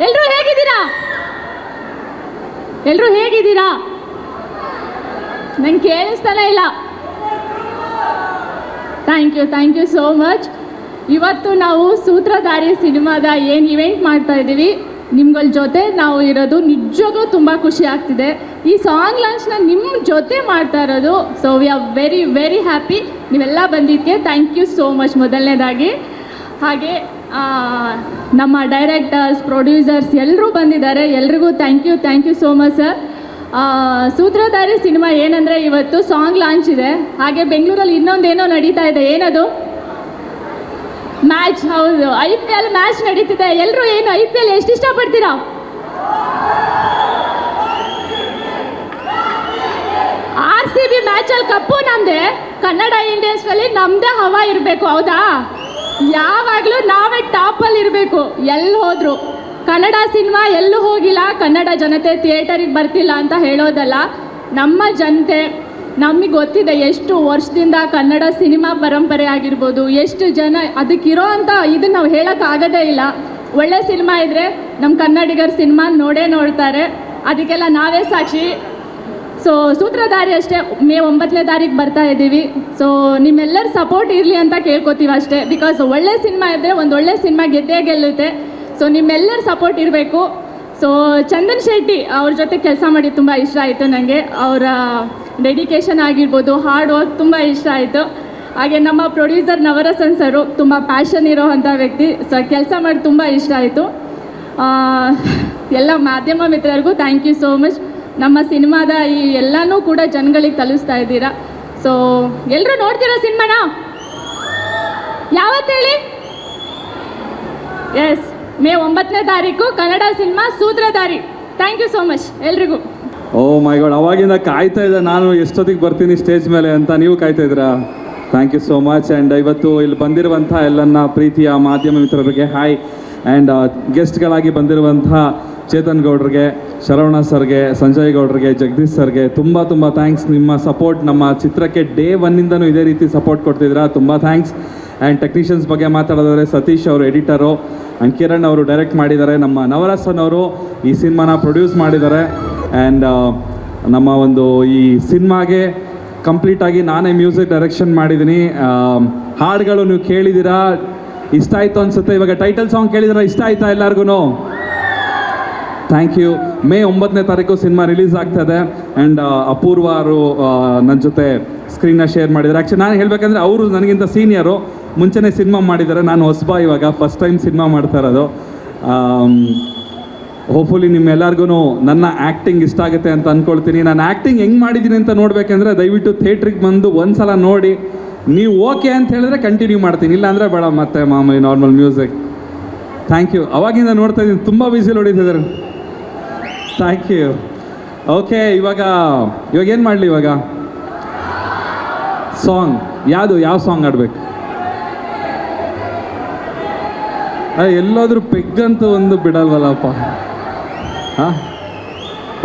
ಎಲ್ಲರೂ ಹೇಗಿದ್ದೀರಾ? ಎಲ್ಲರೂ ಹೇಗಿದ್ದೀರಾ? ನಂಗೆ ಕೇಳಿಸ್ತಾನೆ ಇಲ್ಲ. Thank you so much. ಇವತ್ತು ನಾವು ಸೂತ್ರಧಾರಿ ಸಿನಿಮಾದ ಏನು ಇವೆಂಟ್ ಮಾಡ್ತಾ ಇದ್ದೀವಿ, ನಿಮ್ಗಳ ಜೊತೆ ನಾವು ಇರೋದು ನಿಜವಾಗೂ ತುಂಬ ಖುಷಿ ಆಗ್ತಿದೆ. ಈ ಸಾಂಗ್ ಲಾಂಚ್ನ ನಿಮ್ಮ ಜೊತೆ ಮಾಡ್ತಾ ಇರೋದು. So we are very very happy. ನೀವೆಲ್ಲ ಬಂದಿದ್ದಕ್ಕೆ ಥ್ಯಾಂಕ್ ಯು ಸೋ ಮಚ್ ಮೊದಲನೇದಾಗಿ. ಹಾಗೆ ನಮ್ಮ ಡೈರೆಕ್ಟರ್ಸ್, ಪ್ರೊಡ್ಯೂಸರ್ಸ್ ಎಲ್ಲರೂ ಬಂದಿದ್ದಾರೆ. ಎಲ್ರಿಗೂ thank you so much sir. Sutradhari cinema ಏನಂದರೆ ಇವತ್ತು ಸಾಂಗ್ ಲಾಂಚ್ ಇದೆ. ಹಾಗೆ ಬೆಂಗಳೂರಲ್ಲಿ ಇನ್ನೊಂದೇನೋ ನಡೀತಾ ಇದೆ. ಏನದು? ಮ್ಯಾಚ್. ಹೌದು, IPL ಮ್ಯಾಚ್ ನಡೀತಿದೆ. ಎಲ್ಲರೂ ಏನು IPL ಎಷ್ಟು ಇಷ್ಟಪಡ್ತೀರಾ? RCB ಮ್ಯಾಚಲ್ಲಿ ಕಪ್ಪು ನಮ್ಮದೇ. ಕನ್ನಡ ಇಂಡಸ್ಟ್ರಿಯಲ್ಲಿ ನಮ್ಮದೇ ಹವಾ ಇರಬೇಕು, ಹೌದಾ? ಯಾವಾಗಲೂ ನಾವೇ ಟಾಪಲ್ಲಿ ಇರಬೇಕು. ಎಲ್ಲಿ ಹೋದ್ರು ಕನ್ನಡ ಸಿನಿಮಾ ಎಲ್ಲೂ ಹೋಗಿಲ್ಲ, ಕನ್ನಡ ಜನತೆ ಥಿಯೇಟರಿಗೆ ಬರ್ತಿಲ್ಲ ಅಂತ ಹೇಳೋದಲ್ಲ. ನಮ್ಮ ಜನತೆ ನಮಗೆ ಗೊತ್ತಿದೆ ಎಷ್ಟು ವರ್ಷದಿಂದ ಕನ್ನಡ ಸಿನಿಮಾ ಪರಂಪರೆ ಆಗಿರ್ಬೋದು, ಎಷ್ಟು ಜನ ಅದಕ್ಕಿರೋ ಅಂಥ ಇದನ್ನು ನಾವು ಹೇಳೋಕ್ಕಾಗೋದೇ ಇಲ್ಲ. ಒಳ್ಳೆ ಸಿನಿಮಾ ಇದ್ದರೆ ನಮ್ಮ ಕನ್ನಡಿಗರ ಸಿನಿಮಾ ನೋಡ್ತಾರೆ. ಅದಕ್ಕೆಲ್ಲ ನಾವೇ ಸಾಕ್ಷಿ. ಸೊ ಸೂತ್ರಧಾರಿ ಅಷ್ಟೇ ಮೇ 9ನೇ ತಾರೀಕು ಬರ್ತಾ ಇದ್ದೀವಿ. ಸೊ ನಿಮ್ಮೆಲ್ಲರ ಸಪೋರ್ಟ್ ಇರಲಿ ಅಂತ ಕೇಳ್ಕೊತೀವಿ ಅಷ್ಟೇ. ಬಿಕಾಸ್ ಒಳ್ಳೆ ಸಿನಿಮಾ ಇದ್ದರೆ ಒಂದು ಒಳ್ಳೆ ಸಿನಿಮಾ ಗೆದ್ದೇ ಗೆಲ್ಲುತ್ತೆ. ಸೊ ನಿಮ್ಮೆಲ್ಲರ ಸಪೋರ್ಟ್ ಇರಬೇಕು. ಸೊ ಚಂದನ್ ಶೆಟ್ಟಿ ಅವ್ರ ಜೊತೆ ಕೆಲಸ ಮಾಡಿ ತುಂಬ ಇಷ್ಟ ಆಯಿತು ನನಗೆ. ಅವರ ಡೆಡಿಕೇಶನ್ ಆಗಿರ್ಬೋದು, ಹಾರ್ಡ್ ವರ್ಕ್ ತುಂಬ ಇಷ್ಟ ಆಯಿತು. ಹಾಗೆ ನಮ್ಮ ಪ್ರೊಡ್ಯೂಸರ್ ನವರಸನ್ ಸರು ತುಂಬ ಪ್ಯಾಷನ್ ಇರೋ ಅಂಥ ವ್ಯಕ್ತಿ. ಸೊ ಕೆಲಸ ಮಾಡಿ ತುಂಬ ಇಷ್ಟ ಆಯಿತು. ಎಲ್ಲ ಮಾಧ್ಯಮ ಮಿತ್ರರಿಗೂ ಥ್ಯಾಂಕ್ ಯು ಸೋ ಮಚ್. ನಮ್ಮ ಸಿನಿಮಾದ ಈ ಎಲ್ಲನೂ ಕೂಡ ಜನಗಳಿಗೆ ತಲುಪಿಸ್ತಾ ಇದ್ದೀರಾ. ಸೊ ಎಲ್ಲರೂ ನೋಡ್ತೀರಾ ಸಿನಿಮಾನ? ಯಾವತ್ತು ಹೇಳಿ? ಎಸ್, ಮೇ 9ನೇ ತಾರೀಕು Kannada cinema Sutradhari. Thank you so much ಎಲ್ರಿಗೂ. ಓ ಮೈ ಗಾಡ್, ಅವಾಗಿಂದ ಕಾಯ್ತಾ ಇದ್ದೆ ನಾನು ಎಷ್ಟೊತ್ತಿಗೆ ಬರ್ತೀನಿ ಸ್ಟೇಜ್ ಮೇಲೆ ಅಂತ. ನೀವು ಕಾಯ್ತಾ ಇದ್ದೀರಾ? Thank you so much. And ಇವತ್ತು ಇಲ್ಲಿ ಬಂದಿರುವಂಥ ಎಲ್ಲನ್ನ ಪ್ರೀತಿಯ ಮಾಧ್ಯಮ ಮಿತ್ರರಿಗೆ ಹಾಯ್. ಆ್ಯಂಡ್ ಗೆಸ್ಟ್ಗಳಾಗಿ ಬಂದಿರುವಂಥ ಚೇತನ್ ಗೌಡ್ರಿಗೆ, ಶರವಣ ಸರ್ಗೆ, ಸಂಜಯ್ ಗೌಡ್ರಿಗೆ, ಜಗದೀಶ್ ಸರ್ಗೆ ತುಂಬ ಥ್ಯಾಂಕ್ಸ್. ನಿಮ್ಮ ಸಪೋರ್ಟ್ ನಮ್ಮ ಚಿತ್ರಕ್ಕೆ ಡೇ 1ಇಂದನೂ ಇದೇ ರೀತಿ ಸಪೋರ್ಟ್ ಕೊಡ್ತಿದ್ದೀರಾ, ತುಂಬ ಥ್ಯಾಂಕ್ಸ್. ಆ್ಯಂಡ್ ಟೆಕ್ನಿಷಿಯನ್ಸ್ ಬಗ್ಗೆ ಮಾತಾಡೋದಾದ್ರೆ ಸತೀಶ್ ಅವರು ಎಡಿಟರು, ಆ್ಯಂಡ್ ಕಿರಣ್ ಅವರು ಡೈರೆಕ್ಟ್ ಮಾಡಿದ್ದಾರೆ. ನಮ್ಮ ನವರಸನ್ ಅವರು ಈ ಸಿನಿಮಾನ ಪ್ರೊಡ್ಯೂಸ್ ಮಾಡಿದ್ದಾರೆ. ಆ್ಯಂಡ್ ನಮ್ಮ ಒಂದು ಈ ಸಿನಿಮಾಗೆ ಕಂಪ್ಲೀಟಾಗಿ ನಾನೇ ಮ್ಯೂಸಿಕ್ ಡೈರೆಕ್ಷನ್ ಮಾಡಿದ್ದೀನಿ. ಹಾಡುಗಳು ನೀವು ಕೇಳಿದ್ದೀರಾ, ಇಷ್ಟ ಆಯಿತು ಅನಿಸುತ್ತೆ. ಇವಾಗ ಟೈಟಲ್ ಸಾಂಗ್ ಕೇಳಿದ್ರೆ ಇಷ್ಟ ಆಯ್ತಾ ಎಲ್ಲರಿಗೂ? Thank you. ಮೇ 9ನೇ ತಾರೀಕು ಸಿನಿಮಾ ರಿಲೀಸ್ ಆಗ್ತಾಯಿದೆ. ಆ್ಯಂಡ್ ಅಪೂರ್ವ ಅವರು ನನ್ನ ಜೊತೆ ಸ್ಕ್ರೀನ್ನ ಶೇರ್ ಮಾಡಿದ್ದಾರೆ. ಆ್ಯಕ್ಚುಲಿ ನಾನು ಹೇಳಬೇಕಂದ್ರೆ ಅವರು ನನಗಿಂತ ಸೀನಿಯರು, ಮುಂಚೆನೇ ಸಿನಿಮಾ ಮಾಡಿದ್ದಾರೆ. ನಾನು ಹೊಸಬ, ಇವಾಗ ಫಸ್ಟ್ ಟೈಮ್ ಸಿನಿಮಾ ಮಾಡ್ತಾ ಇರೋದು. ಹೋಪ್ಫುಲಿ ನಿಮ್ಮೆಲ್ಲರಿಗೂ ನನ್ನ ಆ್ಯಕ್ಟಿಂಗ್ ಇಷ್ಟ ಆಗುತ್ತೆ ಅಂತ ಅಂದ್ಕೊಳ್ತೀನಿ. ನಾನು ಆ್ಯಕ್ಟಿಂಗ್ ಹೆಂಗೆ ಮಾಡಿದ್ದೀನಿ ಅಂತ ನೋಡಬೇಕಂದ್ರೆ ದಯವಿಟ್ಟು ಥಿಯೇಟ್ರಿಗೆ ಬಂದು ಒಂದು ಸಲ ನೋಡಿ, ನೀವು ಓಕೆ ಅಂತ ಹೇಳಿದ್ರೆ ಕಂಟಿನ್ಯೂ ಮಾಡ್ತೀನಿ, ಇಲ್ಲಾಂದರೆ ಬೇಡ ಮತ್ತೆ ಮಾಮೂಲಿ ನಾರ್ಮಲ್ ಮ್ಯೂಸಿಕ್. Thank you. ಅವಾಗಿಂದ ನೋಡ್ತಾ ಇದ್ದೀನಿ, ತುಂಬ ಬಿಸಿಲ್ ಹೊಡಿತಿದ್ದಾರೆ. Thank you. ಓಕೆ, ಇವಾಗ ಏನು ಮಾಡಲಿ? ಇವಾಗ ಸಾಂಗ್ ಯಾವ ಸಾಂಗ್ ಆಡಬೇಕು? ಎಲ್ಲಾದರೂ ಪೆಗ್ಗಂತೂ ಒಂದು ಬಿಡಲ್ವಲ್ಲಪ್ಪ. ಹಾಂ,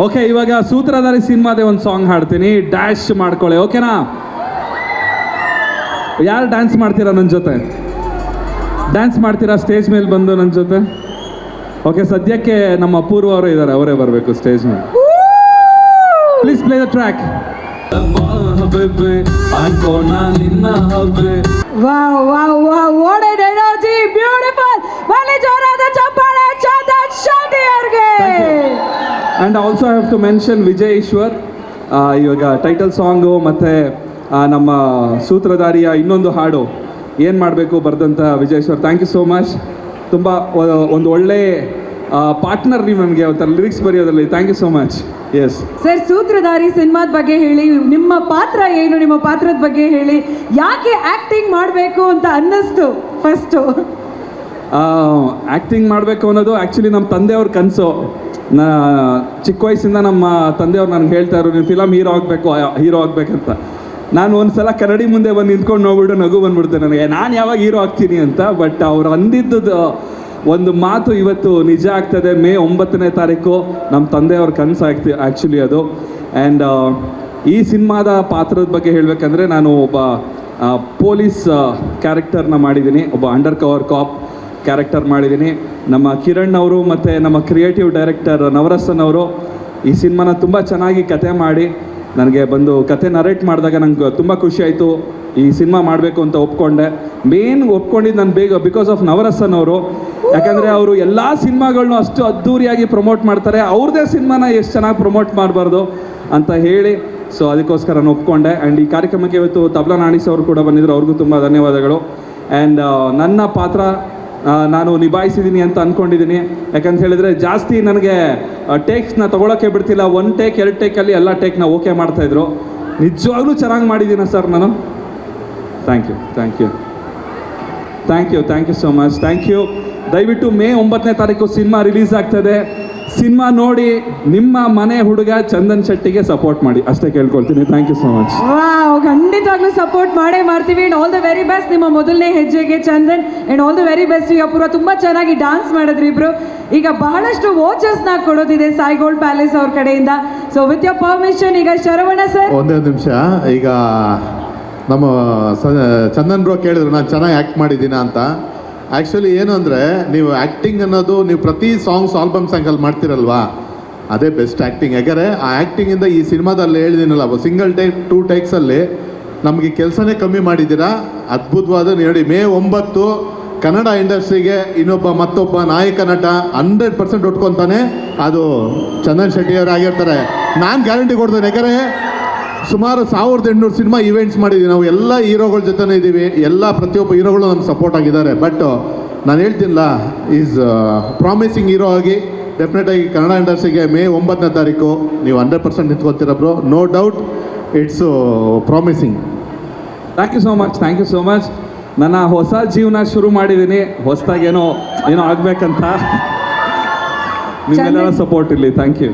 ಓಕೆ. ಇವಾಗ ಸೂತ್ರಧಾರಿ ಸಿನಿಮಾದೇ ಒಂದು ಸಾಂಗ್ ಹಾಡ್ತೀನಿ, ಡ್ಯಾಶ್ ಮಾಡ್ಕೊಳ್ಳಿ, ಓಕೆನಾ? ಯಾರು ಡ್ಯಾನ್ಸ್ ಮಾಡ್ತೀರಾ ನನ್ನ ಜೊತೆ? ಡ್ಯಾನ್ಸ್ ಮಾಡ್ತೀರಾ ಸ್ಟೇಜ್ ಮೇಲೆ ಬಂದು ನನ್ನ ಜೊತೆ? ಓಕೆ, ಸದ್ಯಕ್ಕೆ ನಮ್ಮ ಅಪೂರ್ವ ಅವರು ಇದ್ದಾರೆ, ಅವರೇ ಬರಬೇಕು ಸ್ಟೇಜ್ ಮೇಲೆ. Please play the track. Wow, wow, wow, what an energy, beautiful. Bale jorada chappale Chandan Shetty avrige. And also I have to mention Vijay Ishwar. ಇವಾಗ ಟೈಟಲ್ ಸಾಂಗು ಮತ್ತು ನಮ್ಮ ಸೂತ್ರಧಾರಿಯ ಇನ್ನೊಂದು ಹಾಡು ಏನು ಮಾಡಬೇಕು ಬರೆದಂಥ Vijay Ishwar. Thank you so much. ತುಂಬ ಒಂದು ಒಳ್ಳೆ ಪಾರ್ಟ್ನರ್ ನೀವು ನನಗೆ ಒಂಥರ ಲಿರಿಕ್ಸ್ ಬರೆಯೋದ್ರಲ್ಲಿ. Thank you so much. Yes sir, Sutradhari ಸಿನಿಮಾದ ಬಗ್ಗೆ ಹೇಳಿ, ನಿಮ್ಮ ಪಾತ್ರ ಏನು, ನಿಮ್ಮ ಪಾತ್ರದ ಬಗ್ಗೆ ಹೇಳಿ, ಯಾಕೆ ಆ್ಯಕ್ಟಿಂಗ್ ಮಾಡಬೇಕು ಅಂತ ಅನ್ನಿಸ್ತು ಫಸ್ಟು? ಆ್ಯಕ್ಟಿಂಗ್ ಮಾಡಬೇಕು ಅನ್ನೋದು ಆ್ಯಕ್ಚುಲಿ ನಮ್ಮ ತಂದೆಯವ್ರ ಕನಸು. ಚಿಕ್ಕ ವಯಸ್ಸಿಂದ ನಮ್ಮ ತಂದೆಯವ್ರು ನನಗೆ ಹೇಳ್ತಾಯಿದ್ರು, ನೀನು ಫಿಲಮ್ ಹೀರೋ ಆಗಬೇಕಂತ. ನಾನು ಒಂದು ಸಲ ಕನ್ನಡಿ ಮುಂದೆ ಬಂದು ನಿಂತ್ಕೊಂಡು ನೋಡ್ಬಿಟ್ಟು ನಗು ಬಂದ್ಬಿಡ್ತೆ ನನಗೆ, ನಾನು ಯಾವಾಗ ಹೀರೋ ಆಗ್ತೀನಿ ಅಂತ. ಬಟ್ ಅವ್ರು ಅಂದಿದ್ದು ಒಂದು ಮಾತು ಇವತ್ತು ನಿಜ ಆಗ್ತದೆ. ಮೇ 9ನೇ ತಾರೀಕು ನಮ್ಮ ತಂದೆಯವ್ರ ಕನಸು ಆ್ಯಕ್ಚುಲಿ ಅದು. ಆ್ಯಂಡ್ ಈ ಸಿನಿಮಾದ ಪಾತ್ರದ ಬಗ್ಗೆ ಹೇಳಬೇಕಂದ್ರೆ, ನಾನು ಒಬ್ಬ ಪೊಲೀಸ್ ಕ್ಯಾರೆಕ್ಟರ್ನ ಮಾಡಿದ್ದೀನಿ, ಒಬ್ಬ ಅಂಡರ್ ಕವರ್ ಕಾಪ್. ಕ್ಯಾರೆಕ್ಟರ್ ಮಾಡಿದ್ದೀನಿ. ನಮ್ಮ ಕಿರಣ್ ಅವರು ಮತ್ತು ನಮ್ಮ ಕ್ರಿಯೇಟಿವ್ ಡೈರೆಕ್ಟರ್ ನವರಸನ್ ಅವರು ಈ ಸಿನಿಮಾನ ತುಂಬ ಚೆನ್ನಾಗಿ ಕತೆ ಮಾಡಿ ನನಗೆ ಬಂದು ಕತೆ ನರೇಟ್ ಮಾಡಿದಾಗ ನಂಗೆ ತುಂಬ ಖುಷಿ ಆಯಿತು. ಈ ಸಿನಿಮಾ ಮಾಡಬೇಕು ಅಂತ ಒಪ್ಕೊಂಡೆ. ಮೇನ್ ಒಪ್ಕೊಂಡಿದ್ದು ನಾನು ಬಿಕಾಸ್ ಆಫ್ ನವರಸನ್ ಅವರು. ಯಾಕಂದರೆ ಅವರು ಎಲ್ಲ ಸಿನಿಮಾಗಳನ್ನೂ ಅಷ್ಟು ಅದ್ಧೂರಿಯಾಗಿ ಪ್ರಮೋಟ್ ಮಾಡ್ತಾರೆ, ಅವ್ರದ್ದೇ ಸಿನಿಮಾನ ಎಷ್ಟು ಚೆನ್ನಾಗಿ ಪ್ರಮೋಟ್ ಮಾಡಬಾರ್ದು ಅಂತ ಹೇಳಿ, ಸೊ ಅದಕ್ಕೋಸ್ಕರ ನಾನು ಒಪ್ಕೊಂಡೆ. ಆ್ಯಂಡ್ ಈ ಕಾರ್ಯಕ್ರಮಕ್ಕೆ ಇವತ್ತು ತಬ್ಲಾ ನಾಣಿಸ್ ಅವರು ಕೂಡ ಬಂದಿದ್ರು, ಅವ್ರಿಗೂ ತುಂಬ ಧನ್ಯವಾದಗಳು. ಆ್ಯಂಡ್ ನನ್ನ ಪಾತ್ರ ನಾನು ನಿಭಾಯಿಸಿದ್ದೀನಿ ಅಂತ ಅಂದ್ಕೊಂಡಿದ್ದೀನಿ. ಯಾಕಂತ ಹೇಳಿದರೆ ಜಾಸ್ತಿ ನನಗೆ ಟೇಕ್ಸ್ನ ತೊಗೊಳಕ್ಕೆ ಬಿಡ್ತಿಲ್ಲ. 1 ಟೇಕ್ 2 ಟೇಕಲ್ಲಿ ಎಲ್ಲ ಟೇಕ್ನ ಓಕೆ ಮಾಡ್ತಾಯಿದ್ರು. ನಿಜವಾಗ್ಲೂ ಚೆನ್ನಾಗಿ ಮಾಡಿದ್ದೀನ ಸರ್ ನಾನು. Thank you so much. Thank you. ದಯವಿಟ್ಟು ಮೇ 9ನೇ ತಾರೀಕು ಸಿನಿಮಾ ರಿಲೀಸ್ ಆಗ್ತದೆ. ಸಿನಿಮಾ ನೋಡಿ ನಿಮ್ಮ ಮನೆ ಹುಡುಗ ಚಂದನ್ ಶೆಟ್ಟಿಗೆ ಸಪೋರ್ಟ್ ಮಾಡಿ, ಅಷ್ಟೇ ಕೇಳ್ಕೊಳ್ತೀನಿ. Thank you so much. Wow, ಖಂಡಿತವಾಗ್ಲೂ ಸಪೋರ್ಟ್ ಮಾಡೇ ಮಾಡ್ತೀವಿ. And all the very best ನಿಮ್ಮ ಮೊದಲನೇ ಹೆಜ್ಜೆಗೆ Chandan. And all the very best Apoorva. ತುಂಬ ಚೆನ್ನಾಗಿ ಡಾನ್ಸ್ ಮಾಡಿದ್ರಿ ಇಬ್ರು. ಈಗ ಬಹಳಷ್ಟು ವಾಚಸ್ನ ಕೊಡೋದಿದೆ ಸಾಯಿ ಗೋಲ್ಡ್ ಪ್ಯಾಲೇಸ್ ಅವ್ರ ಕಡೆಯಿಂದ. ಸೊ ವಿತ್ ಯೋರ್ ಪರ್ಮಿಷನ್ ಈಗ ಶರವಣ ಸರ್. ಒಂದೇ ನಿಮಿಷ. ಈಗ ನಮ್ಮ ಚಂದನ್ ಬ್ರೋ ಕೇಳಿದ್ರು ನಾನು ಚೆನ್ನಾಗಿ ಆ್ಯಕ್ಟ್ ಮಾಡಿದ್ದೀನ ಅಂತ. ಆ್ಯಕ್ಚುಲಿ ಏನು ಅಂದರೆ, ನೀವು ಆ್ಯಕ್ಟಿಂಗ್ ಅನ್ನೋದು ನೀವು ಪ್ರತಿ ಸಾಂಗ್ಸ್ ಆಲ್ಬಮ್ ಸಾಂಗಲ್ಲಿ ಮಾಡ್ತಿರಲ್ವಾ, ಅದೇ ಬೆಸ್ಟ್ ಆ್ಯಕ್ಟಿಂಗ್. ಯಾಕಂದರೆ ಆ ಆ್ಯಕ್ಟಿಂಗಿಂದ ಈ ಸಿನಿಮಾದಲ್ಲಿ ಹೇಳಿದ್ದೀನಲ್ಲ, ಸಿಂಗಲ್ ಟೇಕ್ 2 ಟೇಕ್ಸಲ್ಲಿ ನಮಗೆ ಕೆಲಸನೇ ಕಮ್ಮಿ ಮಾಡಿದ್ದೀರಾ. ಅದ್ಭುತವಾದ ನೋಡಿ. ಮೇ 9 ಕನ್ನಡ ಇಂಡಸ್ಟ್ರಿಗೆ ಮತ್ತೊಬ್ಬ ನಾಯಕ ನಟ 100% ಉಟ್ಕೊತಾನೆ, ಅದು ಚಂದನ್ ಶೆಟ್ಟಿಯವರು ಆಗಿರ್ತಾರೆ. ನಾನು ಗ್ಯಾರಂಟಿ ಕೊಡ್ತೇನೆ. ಯಾಕಂದರೆ ಸುಮಾರು 1800 ಸಿನಿಮಾ ಇವೆಂಟ್ಸ್ ಮಾಡಿದ್ದೀವಿ ನಾವು. ಎಲ್ಲ ಹೀರೋಗಳ ಜೊತೆನೇ ಇದ್ದೀವಿ. ಪ್ರತಿಯೊಬ್ಬ ಹೀರೋಗಳು ನಮ್ಗೆ ಸಪೋರ್ಟ್ ಆಗಿದ್ದಾರೆ. ಬಟ್ ನಾನು ಹೇಳ್ತೀನಿಲ್ಲ, ಈಸ್ ಪ್ರಾಮಿಸಿಂಗ್ ಹೀರೋ ಆಗಿ ಡೆಫಿನೆಟಾಗಿ ಕನ್ನಡ ಇಂಡಸ್ಟ್ರಿಗೆ ಮೇ 9ನೇ ತಾರೀಕು ನೀವು 100% ನಿಂತ್ಕೊತೀರ bro. No doubt, it's promising. Thank you so much. ನನ್ನ ಹೊಸ ಜೀವನ ಶುರು ಮಾಡಿದ್ದೀನಿ, ಹೊಸದಾಗೇನೋ ಆಗಬೇಕಂತ. ನಿಮ್ಮೆಲ್ಲರ ಸಪೋರ್ಟ್ ಇರಲಿ. Thank you.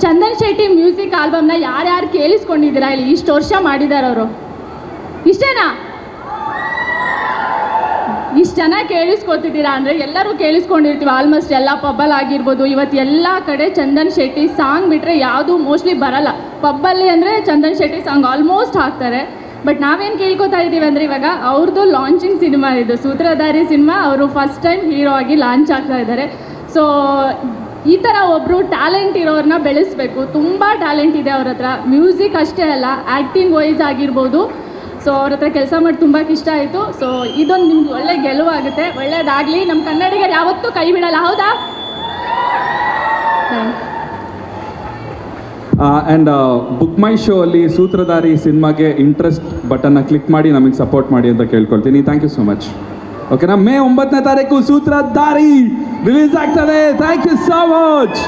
Chandan Shetty music ಆಲ್ಬಮ್ನ ಯಾರ್ಯಾರು ಕೇಳಿಸ್ಕೊಂಡಿದ್ದೀರಾ ಇಲ್ಲಿ? ಇಷ್ಟು ವರ್ಷ ಮಾಡಿದ್ದಾರೆ ಅವರು. ಇಷ್ಟೇನಾ? ಇಷ್ಟು ಜನ ಕೇಳಿಸ್ಕೊತಿದ್ದೀರಾ ಅಂದರೆ ಎಲ್ಲರೂ ಕೇಳಿಸ್ಕೊಂಡಿರ್ತೀವಿ ಆಲ್ಮೋಸ್ಟ್. ಎಲ್ಲ ಪಬ್ಬಲ್ಲಿ ಆಗಿರ್ಬೋದು. ಇವತ್ತು ಎಲ್ಲ ಕಡೆ ಚಂದನ್ ಶೆಟ್ಟಿ ಸಾಂಗ್ ಬಿಟ್ಟರೆ ಯಾವುದು ಮೋಸ್ಟ್ಲಿ ಬರಲ್ಲ. ಪಬ್ಬಲ್ಲಿ ಅಂದರೆ ಚಂದನ್ ಶೆಟ್ಟಿ ಸಾಂಗ್ ಆಲ್ಮೋಸ್ಟ್ ಹಾಕ್ತಾರೆ. ಬಟ್ ನಾವೇನು ಕೇಳ್ಕೊತಾ ಇದ್ದೀವಿ ಅಂದರೆ, ಇವಾಗ ಅವ್ರದ್ದು ಲಾಂಚಿಂಗ್ ಸಿನಿಮಾ ಇದು ಸೂತ್ರಧಾರಿ ಸಿನಿಮಾ. ಅವರು ಫಸ್ಟ್ ಟೈಮ್ ಹೀರೋ ಆಗಿ ಲಾಂಚ್ ಆಗ್ತಾ ಇದ್ದಾರೆ. ಸೊ ಈ ಥರ ಒಬ್ಬರು ಟ್ಯಾಲೆಂಟ್ ಇರೋರನ್ನ ಬೆಳೆಸಬೇಕು. ತುಂಬ ಟ್ಯಾಲೆಂಟ್ ಇದೆ ಅವ್ರ ಹತ್ರ. ಮ್ಯೂಸಿಕ್ ಅಷ್ಟೇ ಅಲ್ಲ, ಆ್ಯಕ್ಟಿಂಗ್ ವೈಸ್ ಆಗಿರ್ಬೋದು. ಸೊ ಅವ್ರ ಹತ್ರ ಕೆಲಸ ಮಾಡಿ ತುಂಬ ಇಷ್ಟ ಆಯಿತು. ಸೊ ಇದೊಂದು ನಿಮ್ಗೆ ಒಳ್ಳೆ ಗೆಲುವಾಗುತ್ತೆ. ಒಳ್ಳೇದಾಗಲಿ. ನಮ್ಮ ಕನ್ನಡಿಗರು ಯಾವತ್ತೂ ಕೈ ಬಿಡಲ್ಲ, ಹೌದಾ? ಆ್ಯಂಡ್ ಬುಕ್ ಮೈ ಶೋ ಅಲ್ಲಿ ಸೂತ್ರಧಾರಿ ಸಿನಿಮಾಗೆ ಇಂಟ್ರೆಸ್ಟ್ ಬಟನ್ನ ಕ್ಲಿಕ್ ಮಾಡಿ ನಮಗೆ ಸಪೋರ್ಟ್ ಮಾಡಿ ಅಂತ ಕೇಳ್ಕೊಳ್ತೀನಿ. Thank you so much. ಓಕೆನಾ? ಮೇ 9ನೇ ತಾರೀಕು ಸೂತ್ರಧಾರಿ ರಿಲೀಸ್ ಆಗ್ತದೆ. Thank you so much.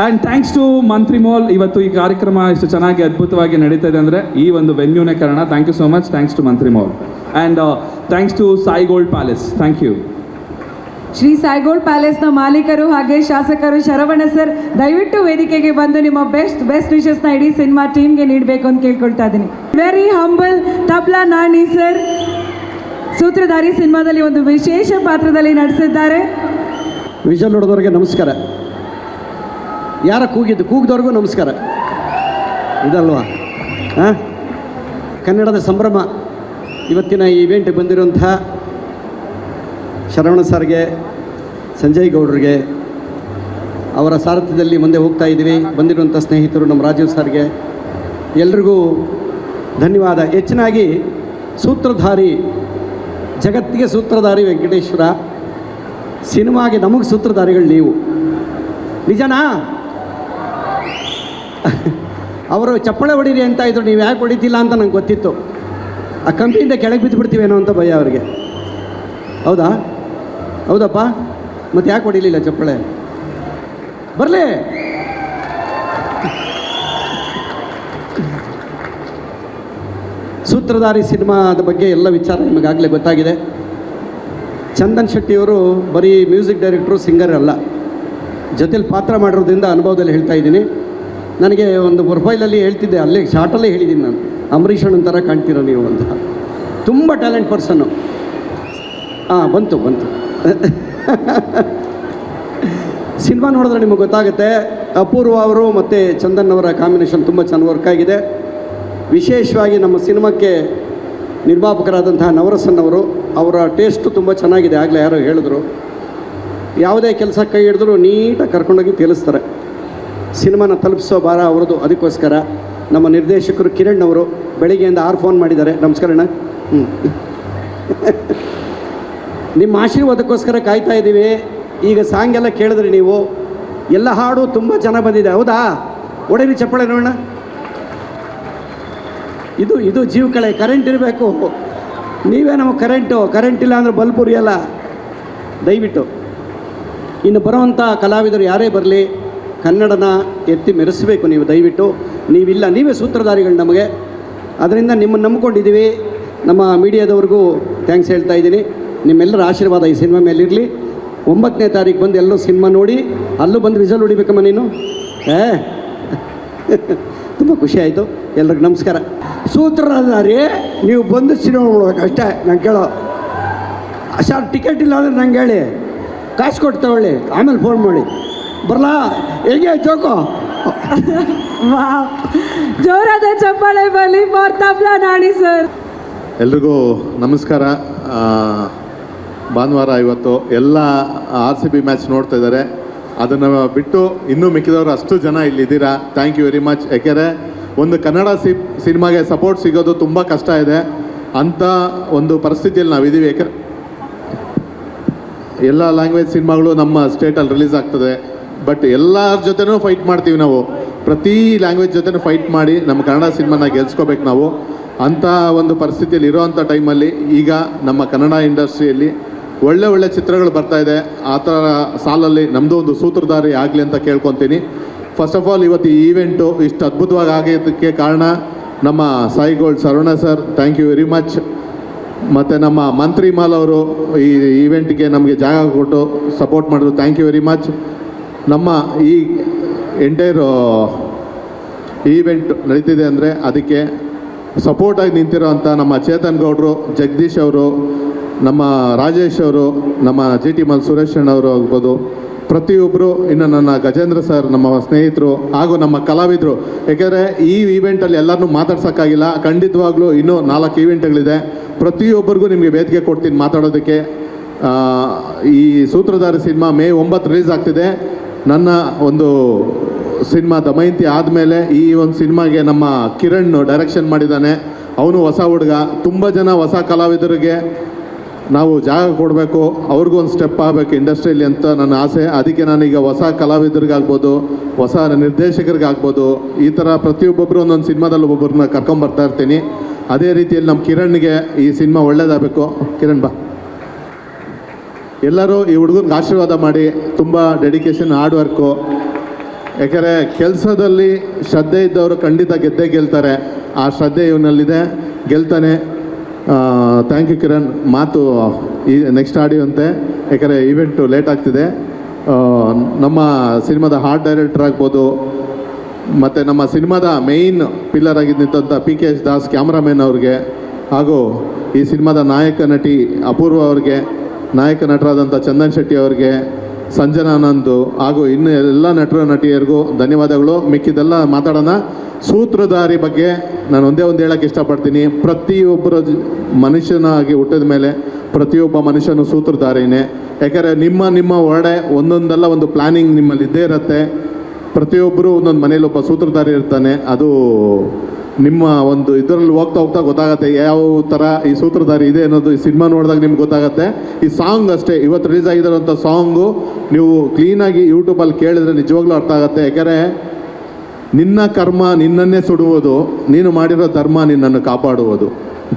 And thanks to Mantri Mall. ಇವತ್ತು ಈ ಕಾರ್ಯಕ್ರಮ ಇಷ್ಟು ಚೆನ್ನಾಗಿ ಅದ್ಭುತವಾಗಿ ನಡೀತಾ ಇದೆ ಅಂದರೆ ಈ ಒಂದು ವೆನ್ಯೂನೇ ಕಾರಣ. Thank you so much. Thanks to Mantri mall. And thanks to Sai gold palace. Thank you. Shri Sai gold ಪ್ಯಾಲೇಸ್ನ ಮಾಲೀಕರು ಹಾಗೆ ಶಾಸಕರು ಶರವಣ ಸರ್, ದಯವಿಟ್ಟು ವೇದಿಕೆಗೆ ಬಂದು ನಿಮ್ಮ ಬೆಸ್ಟ್ ವಿಶಸ್ನ ಇಡೀ ಸಿನಿಮಾ ಟೀಮ್ಗೆ ನೀಡಬೇಕು ಅಂತ ಕೇಳ್ಕೊಳ್ತಾ ಇದ್ದೀನಿ. Very humble Tabla Nani sir Sutradhari ಸಿನಿಮಾದಲ್ಲಿ ಒಂದು ವಿಶೇಷ ಪಾತ್ರದಲ್ಲಿ ನಟಿಸಿದ್ದಾರೆ. ವಿಷಲ್ ನೋಡಿದವ್ರಿಗೆ ನಮಸ್ಕಾರ. ಯಾರ ಕೂಗಿದವ್ರಿಗೂ ನಮಸ್ಕಾರ. ಇದಲ್ವಾ ಕನ್ನಡದ ಸಂಭ್ರಮ. ಇವತ್ತಿನ ಈ ಇವೆಂಟ್ಗೆ ಬಂದಿರುವಂಥ ಶರವಣ ಸರ್ಗೆ, ಸಂಜಯ್ ಗೌಡ್ರಿಗೆ, ಅವರ ಸಾರಥ್ಯದಲ್ಲಿ ಮುಂದೆ ಹೋಗ್ತಾ ಇದ್ದೀವಿ. ಬಂದಿರುವಂಥ ಸ್ನೇಹಿತರು ನಮ್ಮ ರಾಜೀವ್ ಸರ್ಗೆ ಎಲ್ರಿಗೂ ಧನ್ಯವಾದ. ಹೆಚ್ಚಿನಾಗಿ ಸೂತ್ರಧಾರಿ, ಜಗತ್ತಿಗೆ ಸೂತ್ರಧಾರಿ ವೆಂಕಟೇಶ್ವರ, ಸಿನಿಮಾಗೆ ನಮಗೆ ಸೂತ್ರಧಾರಿಗಳು ನೀವು. ನಿಜನಾ? ಅವರು ಚಪ್ಪಳೆ ಹೊಡೀರಿ ಅಂತ ಇದ್ರು, ನೀವು ಯಾಕೆ ಹೊಡಿತಿಲ್ಲ ಅಂತ ನಂಗೆ ಗೊತ್ತಿತ್ತು. ಆ ಕಂಪ್ನಿಯಿಂದ ಕೆಳಗೆ ಬಿದ್ದು ಬಿಡ್ತೀವೇನೋ ಅಂತ ಭಯ ಅವರಿಗೆ. ಹೌದಪ್ಪ? ಮತ್ತು ಯಾಕೆ ಹೊಡಿಲಿಲ್ಲ ಚಪ್ಪಳೆ? ಬರಲೇ. ಸೂತ್ರಧಾರಿ ಸಿನಿಮಾದ ಬಗ್ಗೆ ಎಲ್ಲ ವಿಚಾರ ನಿಮಗಾಗಲೇ ಗೊತ್ತಾಗಿದೆ. ಚಂದನ್ ಶೆಟ್ಟಿಯವರು ಬರೀ ಮ್ಯೂಸಿಕ್ ಡೈರೆಕ್ಟ್ರು, ಸಿಂಗರ್ ಅಲ್ಲ, ಜೊತೆಲಿ ಪಾತ್ರ ಮಾಡಿರೋದ್ರಿಂದ ಅನುಭವದಲ್ಲಿ ಹೇಳ್ತಾ ಇದ್ದೀನಿ. ನನಗೆ ಒಂದು ಪ್ರೊಫೈಲಲ್ಲಿ ಹೇಳ್ತಿದ್ದೆ, ಅಲ್ಲೇ ಶಾರ್ಟಲ್ಲೇ ಹೇಳಿದ್ದೀನಿ ನಾನು, ಅಂಬರೀಷಣ್ಣನ ಥರ ಕಾಣ್ತೀರೋ ನೀವು ಅಂತ. ತುಂಬ ಟ್ಯಾಲೆಂಟ್ ಪರ್ಸನ್ನು. ಬಂತು ಸಿನಿಮಾ ನೋಡಿದ್ರೆ ನಿಮಗೆ ಗೊತ್ತಾಗುತ್ತೆ. ಅಪೂರ್ವ ಅವರು ಮತ್ತು ಚಂದನ್ ಅವರ ಕಾಂಬಿನೇಷನ್ ತುಂಬ ಚೆನ್ನಾಗಿ ವರ್ಕ್ ಆಗಿದೆ. ವಿಶೇಷವಾಗಿ ನಮ್ಮ ಸಿನಿಮಾಕ್ಕೆ ನಿರ್ಮಾಪಕರಾದಂತಹ ನವರಸನ್ ಅವರು, ಅವರ ಟೇಸ್ಟು ತುಂಬ ಚೆನ್ನಾಗಿದೆ. ಆಗಲೇ ಯಾರೋ ಹೇಳಿದ್ರು. ಯಾವುದೇ ಕೆಲಸ ಕೈ ಹಿಡಿದ್ರು ನೀಟಾಗಿ ಕರ್ಕೊಂಡೋಗಿ ತಿಳಿಸ್ತಾರೆ. ಸಿನಿಮಾನ ತಲುಪಿಸೋ ಭಾರ ಅವ್ರದ್ದು. ಅದಕ್ಕೋಸ್ಕರ ನಮ್ಮ ನಿರ್ದೇಶಕರು ಕಿರಣ್ ಅವರು ಬೆಳಿಗ್ಗೆಯಿಂದ 6 ಫೋನ್ ಮಾಡಿದ್ದಾರೆ. ನಮಸ್ಕಾರ ಅಣ್ಣ. ನಿಮ್ಮ ಆಶೀರ್ವಾದಕ್ಕೋಸ್ಕರ ಕಾಯ್ತಾ ಇದ್ದೀವಿ. ಈಗ ಸಾಂಗ್ ಎಲ್ಲ ಕೇಳಿದ್ರಿ ನೀವು, ಎಲ್ಲ ಹಾಡು ತುಂಬ ಚೆನ್ನಾಗಿ ಬಂದಿದೆ. ಹೌದಾ? ಒಡೆರಿ ಚಪ್ಪಾಳೆ ನೋಡೋಣ. ಇದು ಜೀವ ಕಳೆ. ಕರೆಂಟ್ ಇರಬೇಕು. ನೀವೇ ನಮಗೆ ಕರೆಂಟ್ ಇಲ್ಲ ಅಂದರೆ ಬಲ್ಬ್ ಉರಿಯಲ್ಲ. ದಯವಿಟ್ಟು ಇನ್ನು ಬರೋವಂಥ ಕಲಾವಿದರು ಯಾರೇ ಬರಲಿ, ಕನ್ನಡನ ಎತ್ತಿ ಮೆರೆಸಬೇಕು ನೀವು. ದಯವಿಟ್ಟು ನೀವಿಲ್ಲ, ನೀವೇ ಸೂತ್ರಧಾರಿಗಳು ನಮಗೆ. ಅದರಿಂದ ನಿಮ್ಮನ್ನು ನಂಬ್ಕೊಂಡಿದ್ದೀವಿ. ನಮ್ಮ ಮೀಡಿಯಾದವ್ರಿಗೂ ಥ್ಯಾಂಕ್ಸ್ ಹೇಳ್ತಾ ಇದ್ದೀನಿ. ನಿಮ್ಮೆಲ್ಲರ ಆಶೀರ್ವಾದ ಈ ಸಿನಿಮಾ ಮೇಲಿರಲಿ. 9ನೇ ತಾರೀಕು ಬಂದು ಎಲ್ಲರೂ ಸಿನಿಮಾ ನೋಡಿ ಅಲ್ಲೂ ಬಂದು ವಿಸಲ್ ಹೊಡಿಬೇಕಮ್ಮ ನೀನು. ತುಂಬ ಖುಷಿ ಆಯಿತು. ಎಲ್ರಿಗೂ ನಮಸ್ಕಾರ. ಸೂತ್ರಧಾರಿ ನೀವು ಬಂದು ಸಿನಿಮಾ ನೋಡ್ಬೇಕು ಅಷ್ಟೇ. ನಂಗೆ ಕೇಳೋ ಸರ್, ಟಿಕೆಟ್ ಇಲ್ಲ ಅಂದರೆ ನಂಗೆ ಹೇಳಿ, ಕಾಸು ಕೊಟ್ಟು ತಗೊಳ್ಳಿ, ಆಮೇಲೆ ಫೋನ್ ಮಾಡಿ. ಬರಲಾ? ಹೇಗೆ ಚೋಕೋ? ವಾವ್, ಜೋರಾದ ಚಪ್ಪಾಳೆ ಬರಲಿ ಫಾರ್ ತಬ್ಲಾ ನಾಣಿ ಸರ್. ಎಲ್ರಿಗೂ ನಮಸ್ಕಾರ. ಭಾನುವಾರ ಇವತ್ತು ಎಲ್ಲ RCB ಮ್ಯಾಚ್ ನೋಡ್ತಾ ಇದ್ದಾರೆ. ಅದನ್ನು ಬಿಟ್ಟು ಇನ್ನೂ ಮಿಕ್ಕಿದವರು ಅಷ್ಟು ಜನ ಇಲ್ಲಿದ್ದೀರಾ. Thank you very much. ಯಾಕೆಂದರೆ ಒಂದು ಕನ್ನಡ ಸಿನಿಮಾಗೆ ಸಪೋರ್ಟ್ ಸಿಗೋದು ತುಂಬ ಕಷ್ಟ ಇದೆ. ಅಂಥ ಒಂದು ಪರಿಸ್ಥಿತಿಯಲ್ಲಿ ನಾವಿದ್ದೀವಿ. ಯಾಕಂದರೆ ಎಲ್ಲ ಲ್ಯಾಂಗ್ವೇಜ್ ಸಿನಿಮಾಗಳು ನಮ್ಮ ಸ್ಟೇಟಲ್ಲಿ ರಿಲೀಸ್ ಆಗ್ತದೆ. ಬಟ್ ಎಲ್ಲರ ಜೊತೆನೂ ಫೈಟ್ ಮಾಡ್ತೀವಿ ನಾವು. ಪ್ರತಿ ಲ್ಯಾಂಗ್ವೇಜ್ ಜೊತೆನೂ ಫೈಟ್ ಮಾಡಿ ನಮ್ಮ ಕನ್ನಡ ಸಿನಿಮಾನ ಗೆಲ್ಸ್ಕೋಬೇಕು ನಾವು. ಅಂಥ ಒಂದು ಪರಿಸ್ಥಿತಿಯಲ್ಲಿ ಇರೋವಂಥ ಟೈಮಲ್ಲಿ ಈಗ ನಮ್ಮ ಕನ್ನಡ ಇಂಡಸ್ಟ್ರಿಯಲ್ಲಿ ಒಳ್ಳೆ ಚಿತ್ರಗಳು ಬರ್ತಾಯಿದೆ. ಆ ಥರ ಸಾಲಲ್ಲಿ ನಮ್ಮದು ಒಂದು ಸೂತ್ರಧಾರಿ ಆಗಲಿ ಅಂತ ಕೇಳ್ಕೊತೀನಿ. ಫಸ್ಟ್ ಆಫ್ ಆಲ್ ಇವತ್ತು ಈ ಈವೆಂಟು ಇಷ್ಟು ಅದ್ಭುತವಾಗಿ ಆಗಿದ್ದಕ್ಕೆ ಕಾರಣ ನಮ್ಮ Sai Gold Saravana sir, thank you very much. ಮತ್ತು ನಮ್ಮ ಮಂತ್ರಿ ಮಾಲ್ ಅವರು ಈ ಈವೆಂಟ್ಗೆ ನಮಗೆ ಜಾಗ ಕೊಟ್ಟು ಸಪೋರ್ಟ್ ಮಾಡಿದ್ರು. Thank you very much. ನಮ್ಮ ಈ ಎಂಟೈರ್ ಈವೆಂಟ್ ನಡೀತಿದೆ ಅಂದರೆ ಅದಕ್ಕೆ ಸಪೋರ್ಟಾಗಿ ನಿಂತಿರೋಂಥ ನಮ್ಮ ಚೇತನ್ ಗೌಡರು, ಜಗದೀಶ್ ಅವರು, ನಮ್ಮ ರಾಜೇಶ್ ಅವರು, ನಮ್ಮ GT ಮಲ್ ಸುರೇಶ್ ಅಣ್ಣವರು ಆಗ್ಬೋದು, ಪ್ರತಿಯೊಬ್ಬರು, ಇನ್ನು ನನ್ನ ಗಜೇಂದ್ರ ಸರ್, ನಮ್ಮ ಸ್ನೇಹಿತರು ಹಾಗೂ ನಮ್ಮ ಕಲಾವಿದರು. ಏಕೆಂದರೆ ಈ ಈವೆಂಟಲ್ಲಿ ಎಲ್ಲರನ್ನೂ ಮಾತಾಡ್ಸೋಕ್ಕಾಗಿಲ್ಲ. ಖಂಡಿತವಾಗ್ಲೂ ಇನ್ನೂ 4 ಈವೆಂಟ್ಗಳಿದೆ. ಪ್ರತಿಯೊಬ್ಬರಿಗೂ ನಿಮಗೆ ವೇದಿಕೆ ಕೊಡ್ತೀನಿ ಮಾತಾಡೋದಕ್ಕೆ. ಈ ಸೂತ್ರಧಾರಿ ಸಿನಿಮಾ ಮೇ 9 ರಿಲೀಸ್ ಆಗ್ತಿದೆ. ನನ್ನ ಒಂದು ಸಿನಿಮಾ ದಮಯಂತಿ ಆದಮೇಲೆ ಈ ಒಂದು ಸಿನಿಮಾಗೆ ನಮ್ಮ ಕಿರಣ್ ಡೈರೆಕ್ಷನ್ ಮಾಡಿದ್ದಾನೆ. ಅವನು ಹೊಸ ಹುಡುಗ. ತುಂಬ ಜನ ಹೊಸ ಕಲಾವಿದರಿಗೆ ನಾವು ಜಾಗ ಕೊಡಬೇಕು, ಅವ್ರಿಗೂ ಒಂದು ಸ್ಟೆಪ್ ಆಗಬೇಕು ಇಂಡಸ್ಟ್ರಿಯಲ್ಲಿ ಅಂತ ನನ್ನ ಆಸೆ. ಅದಕ್ಕೆ ನಾನೀಗ ಹೊಸ ಕಲಾವಿದರಿಗಾಗ್ಬೋದು, ಹೊಸ ನಿರ್ದೇಶಕರಿಗಾಗ್ಬೋದು, ಈ ಥರ ಪ್ರತಿಯೊಬ್ಬೊಬ್ಬರು ಒಂದೊಂದು ಸಿನಿಮಾದಲ್ಲಿ ಒಬ್ಬೊಬ್ಬರನ್ನ ಕರ್ಕೊಂಬರ್ತಾ ಇರ್ತೀನಿ. ಅದೇ ರೀತಿಯಲ್ಲಿ ನಮ್ಮ ಕಿರಣ್ಗೆ ಈ ಸಿನಿಮಾ ಒಳ್ಳೇದಾಗಬೇಕು. ಕಿರಣ್ ಬಾ. ಎಲ್ಲರೂ ಈ ಹುಡುಗನಿಗೆ ಆಶೀರ್ವಾದ ಮಾಡಿ. ತುಂಬ ಡೆಡಿಕೇಶನ್, ಹಾರ್ಡ್ ವರ್ಕು. ಯಾಕೆಂದರೆ ಕೆಲಸದಲ್ಲಿ ಶ್ರದ್ಧೆ ಇದ್ದವರು ಖಂಡಿತ ಗೆದ್ದೇ ಗೆಲ್ತಾರೆ. ಆ ಶ್ರದ್ಧೆ ಇವನಲ್ಲಿದೆ, ಗೆಲ್ತಾನೆ. Thank you Kiran. ಮಾತು ಈ ನೆಕ್ಸ್ಟ್ ಆಡಿಯೋ ಅಂತೆ, ಯಾಕಂದರೆ ಈವೆಂಟು ಲೇಟ್ ಆಗ್ತಿದೆ. ನಮ್ಮ ಸಿನಿಮಾದ ಆರ್ಟ್ ಡೈರೆಕ್ಟರ್ ಆಗ್ಬೋದು, ಮತ್ತು ನಮ್ಮ ಸಿನಿಮಾದ ಮೇಯ್ನ್ ಪಿಲ್ಲರ್ ಆಗಿ ನಿಂತಂಥ PKS ದಾಸ್ ಕ್ಯಾಮ್ರಾಮನ್ ಅವ್ರಿಗೆ, ಹಾಗೂ ಈ ಸಿನಿಮಾದ ನಾಯಕ ನಟಿ ಅಪೂರ್ವ ಅವ್ರಿಗೆ, ನಾಯಕ ನಟರಾದಂಥ ಚಂದನ್ ಶೆಟ್ಟಿ ಅವ್ರಿಗೆ, ಸಂಜನಾನಂದ್ ಹಾಗೂ ಇನ್ನು ಎಲ್ಲ ನಟರು ನಟಿಯರಿಗೂ ಧನ್ಯವಾದಗಳು. ಮಿಕ್ಕಿದೆಲ್ಲ ಮಾತಾಡೋಣ. ಸೂತ್ರಧಾರಿ ಬಗ್ಗೆ ನಾನು ಒಂದೇ ಒಂದು ಹೇಳೋಕ್ಕೆ ಇಷ್ಟಪಡ್ತೀನಿ. ಪ್ರತಿಯೊಬ್ಬರ ಮನುಷ್ಯನಾಗಿ ಹುಟ್ಟಿದ ಮೇಲೆ ಪ್ರತಿಯೊಬ್ಬ ಮನುಷ್ಯನು ಸೂತ್ರಧಾರಿನೇ. ಯಾಕಂದರೆ ನಿಮ್ಮ ಒಳಗಡೆ ಒಂದೊಂದಲ್ಲ ಒಂದು ಪ್ಲ್ಯಾನಿಂಗ್ ನಿಮ್ಮಲ್ಲಿ ಇದ್ದೇ ಇರುತ್ತೆ. ಪ್ರತಿಯೊಬ್ಬರು ಒಂದೊಂದು ಮನೇಲಿ ಒಬ್ಬ ಸೂತ್ರಧಾರಿ ಇರ್ತಾನೆ. ಅದು ನಿಮ್ಮ ಒಂದು ಇದರಲ್ಲಿ ಹೋಗ್ತಾ ಗೊತ್ತಾಗುತ್ತೆ ಯಾವ ಥರ ಈ ಸೂತ್ರಧಾರಿ ಇದೆ ಅನ್ನೋದು. ಈ ಸಿನಿಮಾ ನೋಡಿದಾಗ ನಿಮ್ಗೆ ಗೊತ್ತಾಗುತ್ತೆ. ಈ ಸಾಂಗ್ ಅಷ್ಟೇ, ಇವತ್ತು ರಿಲೀಸ್ ಆಗಿರೋಂಥ ಸಾಂಗು ನೀವು ಕ್ಲೀನಾಗಿ ಯೂಟ್ಯೂಬಲ್ಲಿ ಕೇಳಿದ್ರೆ ನಿಜವಾಗ್ಲೂ ಅರ್ಥ ಆಗುತ್ತೆ. ಯಾಕೆಂದರೆ ನಿನ್ನ ಕರ್ಮ ನಿನ್ನನ್ನೇ ಸುಡುವುದು, ನೀನು ಮಾಡಿರೋ ಧರ್ಮ ನಿನ್ನನ್ನು ಕಾಪಾಡುವುದು.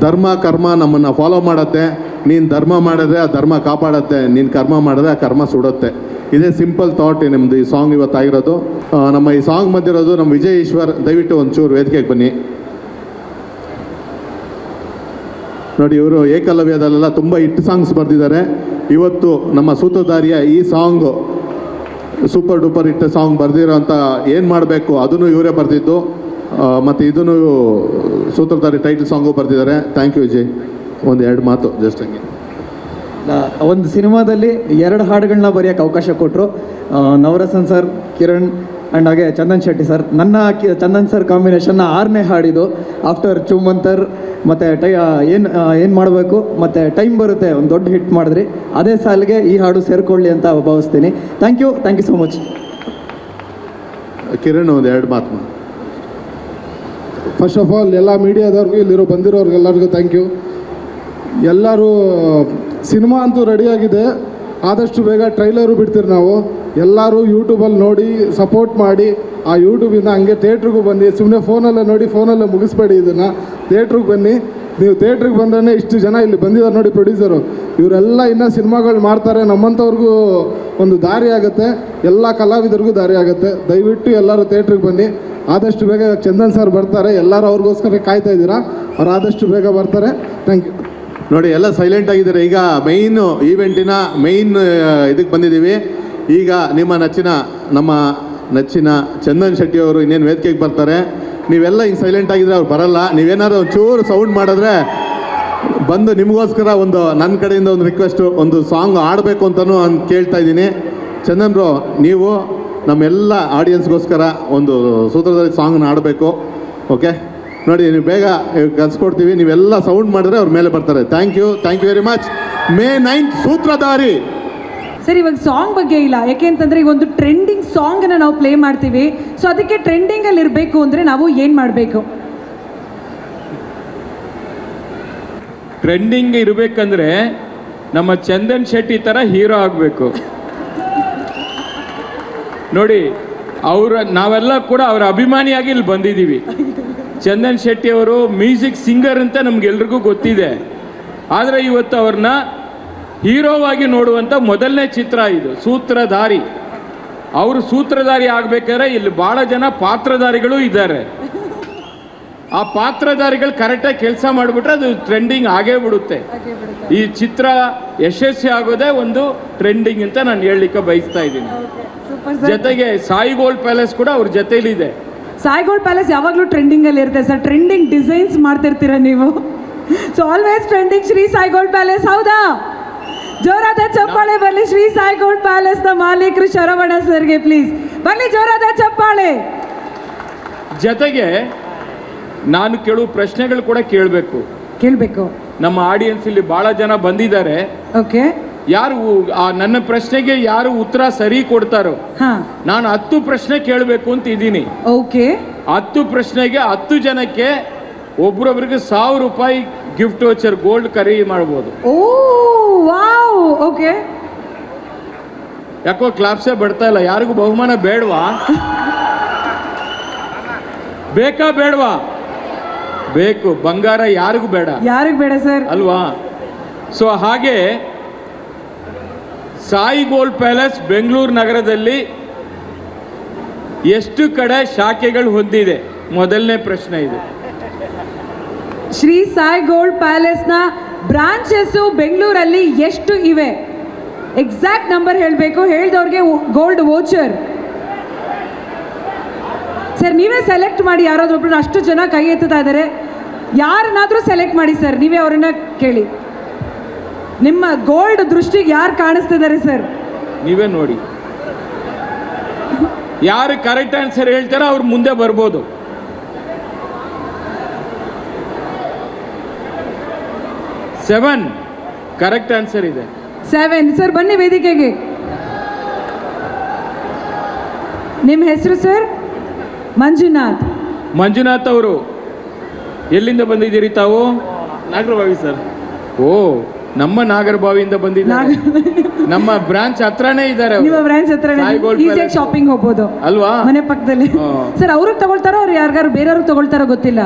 ಧರ್ಮ ಕರ್ಮ ನಮ್ಮನ್ನು ಫಾಲೋ ಮಾಡುತ್ತೆ. ನೀನು ಧರ್ಮ ಮಾಡಿದ್ರೆ ಆ ಧರ್ಮ ಕಾಪಾಡುತ್ತೆ, ನೀನು ಕರ್ಮ ಮಾಡಿದ್ರೆ ಆ ಕರ್ಮ ಸುಡುತ್ತೆ. ಇದೇ ಸಿಂಪಲ್ ಥಾಟ್ ನಿಮ್ಮದು ಈ ಸಾಂಗ್ ಇವತ್ತಾಗಿರೋದು. ನಮ್ಮ ಈ ಸಾಂಗ್ ಬಂದಿರೋದು ನಮ್ಮ ವಿಜಯ್ ಈಶ್ವರ್. ದಯವಿಟ್ಟು ಒಂಚೂರು ವೇದಿಕೆಗೆ ಬನ್ನಿ. ನೋಡಿ, ಇವರು ಏಕಲವ್ಯದಲ್ಲೆಲ್ಲ ತುಂಬ ಹಿಟ್ ಸಾಂಗ್ಸ್ ಬರೆದಿದ್ದಾರೆ. ಇವತ್ತು ನಮ್ಮ ಸೂತ್ರಧಾರಿಯ ಈ song super duper hit song ಬರೆದಿರೋಂಥ ಏನು ಮಾಡಬೇಕು ಅದನ್ನು ಇವರೇ ಬರೆದಿದ್ದು. ಮತ್ತು ಇದನ್ನು ಸೂತ್ರಧಾರಿ ಟೈಟಲ್ ಸಾಂಗು ಬರೆದಿದ್ದಾರೆ. Thank you Vijay. 1-2 ಮಾತು ಜಸ್ಟ್ ಹಂಗೆ. ಒಂದು ಸಿನಿಮಾದಲ್ಲಿ 2 ಹಾಡುಗಳನ್ನ ಬರೆಯೋಕ್ಕೆ ಅವಕಾಶ ಕೊಟ್ಟರು ನವರಸನ್ ಸರ್, ಕಿರಣ್ ಆ್ಯಂಡ್ ಹಾಗೆ ಚಂದನ್ ಶೆಟ್ಟಿ ಸರ್. ಚಂದನ್ ಸರ್ ಕಾಂಬಿನೇಷನ್ನ 6ನೇ ಹಾಡಿದು ಆಫ್ಟರ್ ಚೂಮಂತರ್ ಮತ್ತು ಏನು ಮಾಡಬೇಕು ಮತ್ತು ಟೈಮ್ ಬರುತ್ತೆ ಒಂದು ದೊಡ್ಡ ಹಿಟ್ ಮಾಡಿದ್ರಿ, ಅದೇ ಸಾಲಿಗೆ ಈ ಹಾಡು ಸೇರಿಕೊಳ್ಳಿ ಅಂತ ಭಾವಿಸ್ತೀನಿ. Thank you so much. Kiran ಒಂದು 2 ಮಾತು. ಫಸ್ಟ್ ಆಫ್ ಆಲ್ ಎಲ್ಲ ಮೀಡಿಯಾದವ್ರಿಗೂ ಇಲ್ಲಿರೋ ಬಂದಿರೋರಿಗೆಲ್ಲರಿಗೂ ಥ್ಯಾಂಕ್ ಯು. ಎಲ್ಲರೂ ಸಿನಿಮಾ ಅಂತೂ ರೆಡಿಯಾಗಿದೆ, ಆದಷ್ಟು ಬೇಗ ಟ್ರೈಲರು ಬಿಡ್ತೀರಿ ನಾವು. ಎಲ್ಲರೂ ಯೂಟ್ಯೂಬಲ್ಲಿ ನೋಡಿ ಸಪೋರ್ಟ್ ಮಾಡಿ, ಆ ಯೂಟ್ಯೂಬಿಂದ ಹಂಗೆ ಥಿಯೇಟ್ರಿಗೂ ಬನ್ನಿ. ಸುಮ್ಮನೆ ಫೋನಲ್ಲೇ ನೋಡಿ ಫೋನಲ್ಲೇ ಮುಗಿಸ್ಬೇಡಿ ಇದನ್ನು, ಥಿಯೇಟ್ರಿಗೆ ಬನ್ನಿ. ನೀವು ಥಿಯೇಟ್ರಿಗೆ ಬಂದ್ರೆ ಇಷ್ಟು ಜನ ಇಲ್ಲಿ ಬಂದಿದ್ದಾರೆ ನೋಡಿ ಪ್ರೊಡ್ಯೂಸರು, ಇವರೆಲ್ಲ ಇನ್ನೂ ಸಿನಿಮಾಗಳು ಮಾಡ್ತಾರೆ, ನಮ್ಮಂಥವ್ರಿಗೂ ಒಂದು ದಾರಿ ಆಗುತ್ತೆ, ಎಲ್ಲ ಕಲಾವಿದರಿಗೂ ದಾರಿ ಆಗುತ್ತೆ. ದಯವಿಟ್ಟು ಎಲ್ಲರೂ ಥಿಯೇಟ್ರಿಗೆ ಬನ್ನಿ. ಆದಷ್ಟು ಬೇಗ ಚಂದನ್ ಸರ್ ಬರ್ತಾರೆ, ಎಲ್ಲರೂ ಅವ್ರಿಗೋಸ್ಕರ ಕಾಯ್ತಾ ಇದ್ದೀರಾ, ಅವ್ರು ಆದಷ್ಟು ಬೇಗ ಬರ್ತಾರೆ. Thank you. ನೋಡಿ ಎಲ್ಲ ಸೈಲೆಂಟ್ ಆಗಿದ್ದಾರೆ. ಈಗ ಮೈನ್ ಈವೆಂಟಿನ ಮೈನ್ ಇದಕ್ಕೆ ಬಂದಿದ್ದೀವಿ. ಈಗ ನಮ್ಮ ನೆಚ್ಚಿನ ಚಂದನ್ ಶೆಟ್ಟಿ ಅವರು ಇನ್ನೇನು ವೇದಿಕೆಗೆ ಬರ್ತಾರೆ. ನೀವೆಲ್ಲ ಹಿಂಗೆ ಸೈಲೆಂಟ್ ಆಗಿದ್ರೆ ಅವ್ರು ಬರಲ್ಲ. ನೀವೇನಾದ್ರು ಒಂಚೂರು ಸೌಂಡ್ ಮಾಡಿದ್ರೆ ಬಂದು ನಿಮಗೋಸ್ಕರ ನನ್ನ ಕಡೆಯಿಂದ ಒಂದು ರಿಕ್ವೆಸ್ಟು, ಒಂದು ಸಾಂಗ್ ಆಡಬೇಕು ಅಂತಲೂ ಕೇಳ್ತಾ ಇದ್ದೀನಿ. ಚಂದನ್ ಬ್ರೋ, ನೀವು ನಮ್ಮೆಲ್ಲ ಆಡಿಯನ್ಸ್ಗೋಸ್ಕರ ಒಂದು ಸೂತ್ರಧಾರಿ ಸಾಂಗ್ನ ಆಡಬೇಕು. ಓಕೆ ನೋಡಿ, ನೀವು ಬೇಗ ಕಲ್ಸ್ಕೊಡ್ತೀವಿ, ನೀವೆಲ್ಲ ಸೌಂಡ್ ಮಾಡಿದ್ರೆ ಅವ್ರ ಮೇಲೆ ಬರ್ತಾರೆ. Thank you very much. May 9th Sutradhari. Sir, ಇವಾಗ ಸಾಂಗ್ ಬಗ್ಗೆ ಇಲ್ಲ, ಯಾಕೆ ಅಂತಂದರೆ ಈಗ ಒಂದು ಟ್ರೆಂಡಿಂಗ್ ಸಾಂಗನ್ನು ನಾವು ಪ್ಲೇ ಮಾಡ್ತೀವಿ. ಸೊ ಅದಕ್ಕೆ ಟ್ರೆಂಡಿಂಗಲ್ಲಿ ಇರಬೇಕು ಅಂದರೆ ನಾವು ಏನು ಮಾಡಬೇಕು? ಟ್ರೆಂಡಿಂಗ್ ಇರಬೇಕಂದ್ರೆ ನಮ್ಮ ಚಂದನ್ ಶೆಟ್ಟಿ ಥರ ಹೀರೋ ಆಗಬೇಕು. ನೋಡಿ, ನಾವೆಲ್ಲ ಕೂಡ ಅವರ ಅಭಿಮಾನಿಯಾಗಿ ಇಲ್ಲಿ ಬಂದಿದ್ದೀವಿ. ಚಂದನ್ ಶೆಟ್ಟಿ ಅವರು ಮ್ಯೂಸಿಕ್ ಸಿಂಗರ್ ಅಂತ ನಮ್ಗೆಲ್ರಿಗೂ ಗೊತ್ತಿದೆ. ಆದರೆ ಇವತ್ತು ಅವ್ರನ್ನ ಹೀರೋವಾಗಿ ನೋಡುವಂಥ ಮೊದಲನೇ ಚಿತ್ರ ಇದು ಸೂತ್ರಧಾರಿ. ಅವರು ಸೂತ್ರಧಾರಿ ಆಗಬೇಕಾದ್ರೆ ಇಲ್ಲಿ ಭಾಳ ಜನ ಪಾತ್ರಧಾರಿಗಳು ಇದ್ದಾರೆ. ಆ ಪಾತ್ರಧಾರಿಗಳು ಕರೆಕ್ಟಾಗಿ ಕೆಲಸ ಮಾಡಿಬಿಟ್ರೆ ಅದು ಟ್ರೆಂಡಿಂಗ್ ಆಗೇ ಬಿಡುತ್ತೆ. ಈ ಚಿತ್ರ ಯಶಸ್ವಿ ಆಗೋದೇ ಒಂದು ಟ್ರೆಂಡಿಂಗ್ ಅಂತ ನಾನು ಹೇಳಲಿಕ್ಕೆ ಬಯಸ್ತಾ ಇದ್ದೀನಿ. ಜೊತೆಗೆ ಸಾಯಿ ಗೋಲ್ಡ್ ಪ್ಯಾಲೇಸ್ ಕೂಡ ಅವ್ರ ಜೊತೆಲಿದೆ. ಸಾಯಿ ಗೋಲ್ಡ್ ಪ್ಯಾಲೇಸ್ ಯಾವಾಗಲೂ ಟ್ರೆಂಡಿಂಗಲ್ಲಿ ಇರುತ್ತೆ ಸರ್, ಟ್ರೆಂಡಿಂಗ್ ಡಿಸೈನ್ಸ್ ಮಾಡ್ತಿರ್ತೀರ ನೀವು. So always trending Shri Sai gold palace, ಹೌದಾ? ಜೋರಾದ ಚಪ್ಪಾಳೆ ಬರಲಿ ಶ್ರೀ ಸಾಯಿ ಗೋಲ್ಡ್ ಪ್ಯಾಲೇಸ್ನ ಮಾಲೀಕರು ಶರವಣ ಸರ್ಗೆ, ಪ್ಲೀಸ್ ಬರಲಿ ಜೋರಾದ ಚಪ್ಪಾಳೆ. ಜೊತೆಗೆ ನಾನು ಕೆಲವು ಪ್ರಶ್ನೆಗಳು ಕೂಡ ಕೇಳಬೇಕು. ನಮ್ಮ ಆಡಿಯನ್ಸ್ ಇಲ್ಲಿ ಬಹಳ ಜನ ಬಂದಿದ್ದಾರೆ. ಓಕೆ, ಯಾರು ನನ್ನ ಪ್ರಶ್ನೆಗೆ ಯಾರು ಉತ್ತರ ಸರಿ ಕೊಡ್ತಾರೋ ನಾನು 10 ಪ್ರಶ್ನೆ ಕೇಳಬೇಕು ಅಂತ ಇದ್ದೀನಿ. ಓಕೆ, 10 ಪ್ರಶ್ನೆಗೆ 10 ಜನಕ್ಕೆ ಒಬ್ರೊಬ್ರಿಗೆ 1000 ರೂಪಾಯಿ ಗಿಫ್ಟ್ ವೋಚರ್ ಗೋಲ್ಡ್ ಖರೀದಿ ಮಾಡ್ಬೋದು. ಓ ವಾವ್, ಓಕೆ. ಯಾಕೋ ಕ್ಲಾಪ್ಸೇ ಬರ್ತಾ ಇಲ್ಲ. ಯಾರಿಗೂ ಬಹುಮಾನ ಬೇಡವಾ? ಬೇಕಾ ಬೇಡವಾ? ಬೇಕು. ಬಂಗಾರ ಯಾರಿಗೂ ಬೇಡ ಸರ್, ಅಲ್ವಾ? ಸೊ ಹಾಗೆ ಸಾಯಿ ಗೋಲ್ಡ್ ಪ್ಯಾಲೇಸ್ ಬೆಂಗಳೂರು ನಗರದಲ್ಲಿ ಎಷ್ಟು ಕಡೆ ಶಾಖೆಗಳು ಹೊಂದಿದೆ? ಮೊದಲನೇ ಪ್ರಶ್ನೆ ಇದು. ಶ್ರೀ ಸಾಯಿ ಗೋಲ್ಡ್ ಪ್ಯಾಲೇಸ್ನ ಬ್ರಾಂಚಸ್ ಬೆಂಗಳೂರಲ್ಲಿ ಎಷ್ಟು ಇವೆ? ಎಕ್ಸಾಕ್ಟ್ ನಂಬರ್ ಹೇಳಬೇಕು, ಹೇಳಿದವ್ರಿಗೆ ಗೋಲ್ಡ್ ವೋಚರ್. ಸರ್ ನೀವೇ ಸೆಲೆಕ್ಟ್ ಮಾಡಿ, ಯಾರಾದ್ರೊಬ್ರು, ಅಷ್ಟು ಜನ ಕೈ ಎತ್ತುತ್ತಾ ಇದ್ದಾರೆ, ಯಾರನ್ನಾದ್ರೂ ಸೆಲೆಕ್ಟ್ ಮಾಡಿ ಸರ್, ನೀವೇ ಅವ್ರನ್ನ ಕೇಳಿ. ನಿಮ್ಮ ಗೋಲ್ಡ್ ದೃಷ್ಟಿಗೆ ಯಾರು ಕಾಣಿಸ್ತಿದ್ದಾರೆ ಸರ್? ನೀವೇ ನೋಡಿ. ಯಾರು ಕರೆಕ್ಟ್ ಆನ್ಸರ್ ಹೇಳ್ತಾರೋ ಅವ್ರು ಮುಂದೆ ಬರ್ಬೋದು. ಸೆವೆನ್ ಕರೆಕ್ಟ್ ಆನ್ಸರ್ ಇದೆ. 7 ಸರ್, ಬನ್ನಿ ವೇದಿಕೆಗೆ. ನಿಮ್ಮ ಹೆಸರು ಸರ್? ಮಂಜುನಾಥ್ ಅವರು ಎಲ್ಲಿಂದ ಬಂದಿದ್ದೀರಿ ತಾವು? ನಾಗರಬಾವಿ ಸರ್. ಓ, ನಮ್ಮ ನಾಗರಬಾವಿಯಿಂದ ಬಂದಿದ್ದಾರೆ. ನಮ್ಮ ಬ್ರಾಂಚ್ ಹತ್ರನೇ ಇದ್ದಾರೆ. ನಿಮ್ಮ ಬ್ರಾಂಚ್ ಹತ್ರನೇ ಈಸಿಯಾಗಿ ಶಾಪಿಂಗ್ ಹೋಗ್ಬೋದು ಅಲ್ವಾ? ಮನೆ ಪಕ್ಕದಲ್ಲಿ. ಸರ್ ಅವ್ರಿಗೆ ತಗೊಳ್ತಾರೋ ಅವ್ರು ಯಾರಿಗಾರು ಬೇರೆಯವ್ರಿಗೆ ತಗೊಳ್ತಾರೋ ಗೊತ್ತಿಲ್ಲ.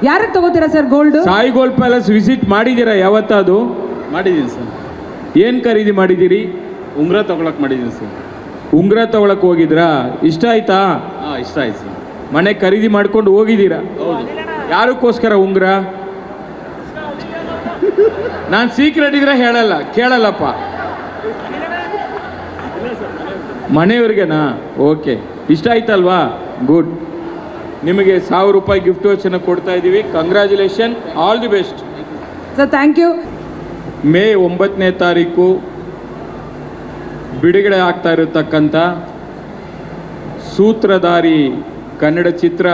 ಯಾರಿಗೆ ತಗೋತೀರಾ sir gold? Sai gold Palace visit ಮಾಡಿದ್ದೀರಾ ಯಾವತ್ತಾದ್ರು? ಮಾಡಿದ್ದೀನಿ ಸರ್. ಏನು ಖರೀದಿ ಮಾಡಿದ್ದೀರಿ? ಉಂಗುರ ತಗೊಳಕ್ ಮಾಡಿದ್ದೀನಿ ಸರ್. ಉಂಗುರ ತಗೊಳಕ್ ಹೋಗಿದ್ರಾ? ಇಷ್ಟ ಆಯ್ತಾ? ಹಾಂ, ಇಷ್ಟ ಆಯ್ತು ಸರ್. ಮನೆ ಖರೀದಿ ಮಾಡ್ಕೊಂಡು ಹೋಗಿದ್ದೀರಾ? ಹೌದು. ಯಾರಕ್ಕೋಸ್ಕರ ಉಂಗುರ? ನಾನು ಸೀಕ್ರೆಟ್ ಇದ್ರೆ ಕೇಳಲ್ಲಪ್ಪ. ಮನೆಯವ್ರಿಗೆನಾ? ಓಕೆ, ಇಷ್ಟ ಆಯ್ತಲ್ವಾ? ಗುಡ್. ನಿಮಗೆ 1000 ರೂಪಾಯಿ ಗಿಫ್ಟ್ ವೋಚರ್ ಕೊಡ್ತಾ ಇದ್ದೀವಿ. Congratulation, all the best sir. Thank you. May 9ನೇ ತಾರೀಕು ಬಿಡುಗಡೆ ಆಗ್ತಾ ಇರತಕ್ಕಂಥ ಸೂತ್ರಧಾರಿ ಕನ್ನಡ ಚಿತ್ರ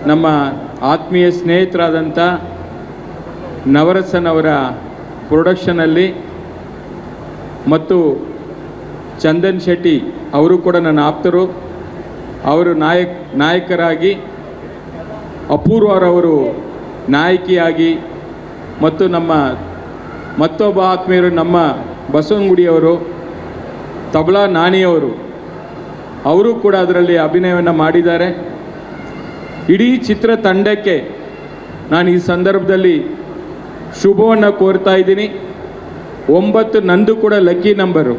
ನಮ್ಮ ಆತ್ಮೀಯ ಸ್ನೇಹಿತರಾದಂಥ ನವರಸನ್ ಅವರ ಪ್ರೊಡಕ್ಷನಲ್ಲಿ ಮತ್ತು ಚಂದನ್ ಶೆಟ್ಟಿ ಅವರು ಕೂಡ ನನ್ನ ಆಪ್ತರು. ಅವರು ನಾಯಕರಾಗಿ, ಅಪೂರ್ವರವರು ನಾಯಕಿಯಾಗಿ, ಮತ್ತು ನಮ್ಮ ಮತ್ತೊಬ್ಬ ಆತ್ಮೀಯರು ನಮ್ಮ ಬಸವನಗುಡಿಯವರು, ತಬಲಾ ನಾಣಿಯವರು, ಅವರು ಕೂಡ ಅದರಲ್ಲಿ ಅಭಿನಯವನ್ನು ಮಾಡಿದ್ದಾರೆ. ಇಡೀ ಚಿತ್ರತಂಡಕ್ಕೆ ನಾನು ಈ ಸಂದರ್ಭದಲ್ಲಿ ಶುಭವನ್ನು ಕೋರ್ತಾ ಇದ್ದೀನಿ. 9 ನಂದು ಕೂಡ ಲಕ್ಕಿ ನಂಬರು.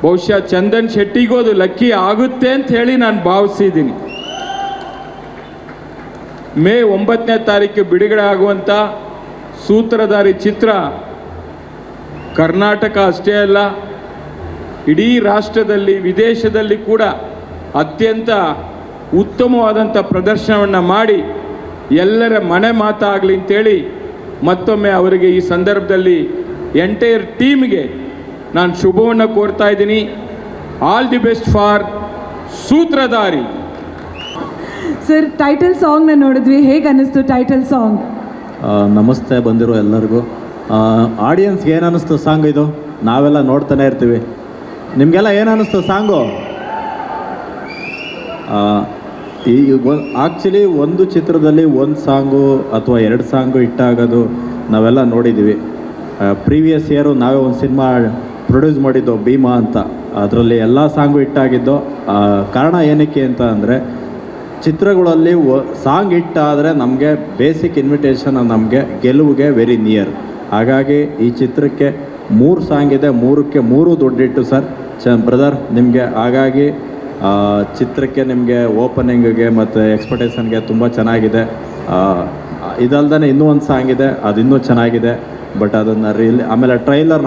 ಬಹುಶಃ ಚಂದನ್ ಶೆಟ್ಟಿಗೂ ಅದು ಲಕ್ಕಿ ಆಗುತ್ತೆ ಅಂತ ಹೇಳಿ ನಾನು ಭಾವಿಸಿದ್ದೀನಿ. ಮೇ 9ನೇ ತಾರೀಕು ಬಿಡುಗಡೆ ಆಗುವಂಥ ಸೂತ್ರಧಾರಿ ಚಿತ್ರ ಕರ್ನಾಟಕ ಅಷ್ಟೇ ಅಲ್ಲ, ಇಡೀ ರಾಷ್ಟ್ರದಲ್ಲಿ, ವಿದೇಶದಲ್ಲಿ ಕೂಡ ಅತ್ಯಂತ ಉತ್ತಮವಾದಂಥ ಪ್ರದರ್ಶನವನ್ನು ಮಾಡಿ ಎಲ್ಲರ ಮನೆ ಮಾತಾಗಲಿ ಅಂತೇಳಿ ಮತ್ತೊಮ್ಮೆ ಅವರಿಗೆ ಈ ಸಂದರ್ಭದಲ್ಲಿ ಎಂಟೈರ್ ಟೀಮ್ಗೆ ನಾನು ಶುಭವನ್ನು ಕೋರ್ತಾ ಇದ್ದೀನಿ. All the best for Sutradhari. Sir, title ಸಾಂಗ್ನ ನೋಡಿದ್ವಿ, ಹೇಗೆ ಅನ್ನಿಸ್ತು ಟೈಟಲ್ ಸಾಂಗ್? ನಮಸ್ತೆ ಬಂದಿರೋ ಎಲ್ಲರಿಗೂ. ಆಡಿಯನ್ಸ್ಗೆ ಏನು ಅನ್ನಿಸ್ತು ಸಾಂಗ್ ಇದು? ನಾವೆಲ್ಲ ನೋಡ್ತಾನೆ ಇರ್ತೀವಿ. ನಿಮಗೆಲ್ಲ ಏನು ಅನ್ನಿಸ್ತು ಸಾಂಗು? ಈ ಆ್ಯಕ್ಚುಲಿ ಒಂದು ಚಿತ್ರದಲ್ಲಿ ಒಂದು ಸಾಂಗು ಅಥವಾ 2 ಸಾಂಗು ಹಿಟ್ಟಾಗೋದು ನಾವೆಲ್ಲ ನೋಡಿದ್ದೀವಿ. ಪ್ರೀವಿಯಸ್ ಇಯರು ನಾವೇ ಒಂದು ಸಿನಿಮಾ ಪ್ರೊಡ್ಯೂಸ್ ಮಾಡಿದ್ದು ಭೀಮಾ ಅಂತ. ಅದರಲ್ಲಿ ಎಲ್ಲ ಸಾಂಗು ಹಿಟ್ಟಾಗಿದ್ದು. ಕಾರಣ ಏನಕ್ಕೆ ಅಂತ ಅಂದರೆ, ಚಿತ್ರಗಳಲ್ಲಿ ಸಾಂಗ್ ಹಿಟ್ಟಾದರೆ ನಮಗೆ ಬೇಸಿಕ್ ಇನ್ವಿಟೇಷನ್ ನಮಗೆ ಗೆಲುವಿಗೆ ವೆರಿ ನಿಯರ್. ಹಾಗಾಗಿ ಈ ಚಿತ್ರಕ್ಕೆ 3 ಸಾಂಗ್ ಇದೆ, 3ಕ್ಕೆ 3 ದೊಡ್ಡ ಹಿಟ್ಟು ಸರ್ ಬ್ರದರ್ ನಿಮಗೆ. ಹಾಗಾಗಿ ಚಿತ್ರಕ್ಕೆ ನಿಮಗೆ ಓಪನಿಂಗಿಗೆ ಮತ್ತು ಎಕ್ಸ್ಪೆಕ್ಟೇಷನ್ಗೆ ತುಂಬ ಚೆನ್ನಾಗಿದೆ. ಇದಲ್ದೇ ಇನ್ನೂ ಒಂದು ಸಾಂಗ್ ಇದೆ, ಅದು ಇನ್ನೂ ಚೆನ್ನಾಗಿದೆ. ಬಟ್ ಅದನ್ನು ಆಮೇಲೆ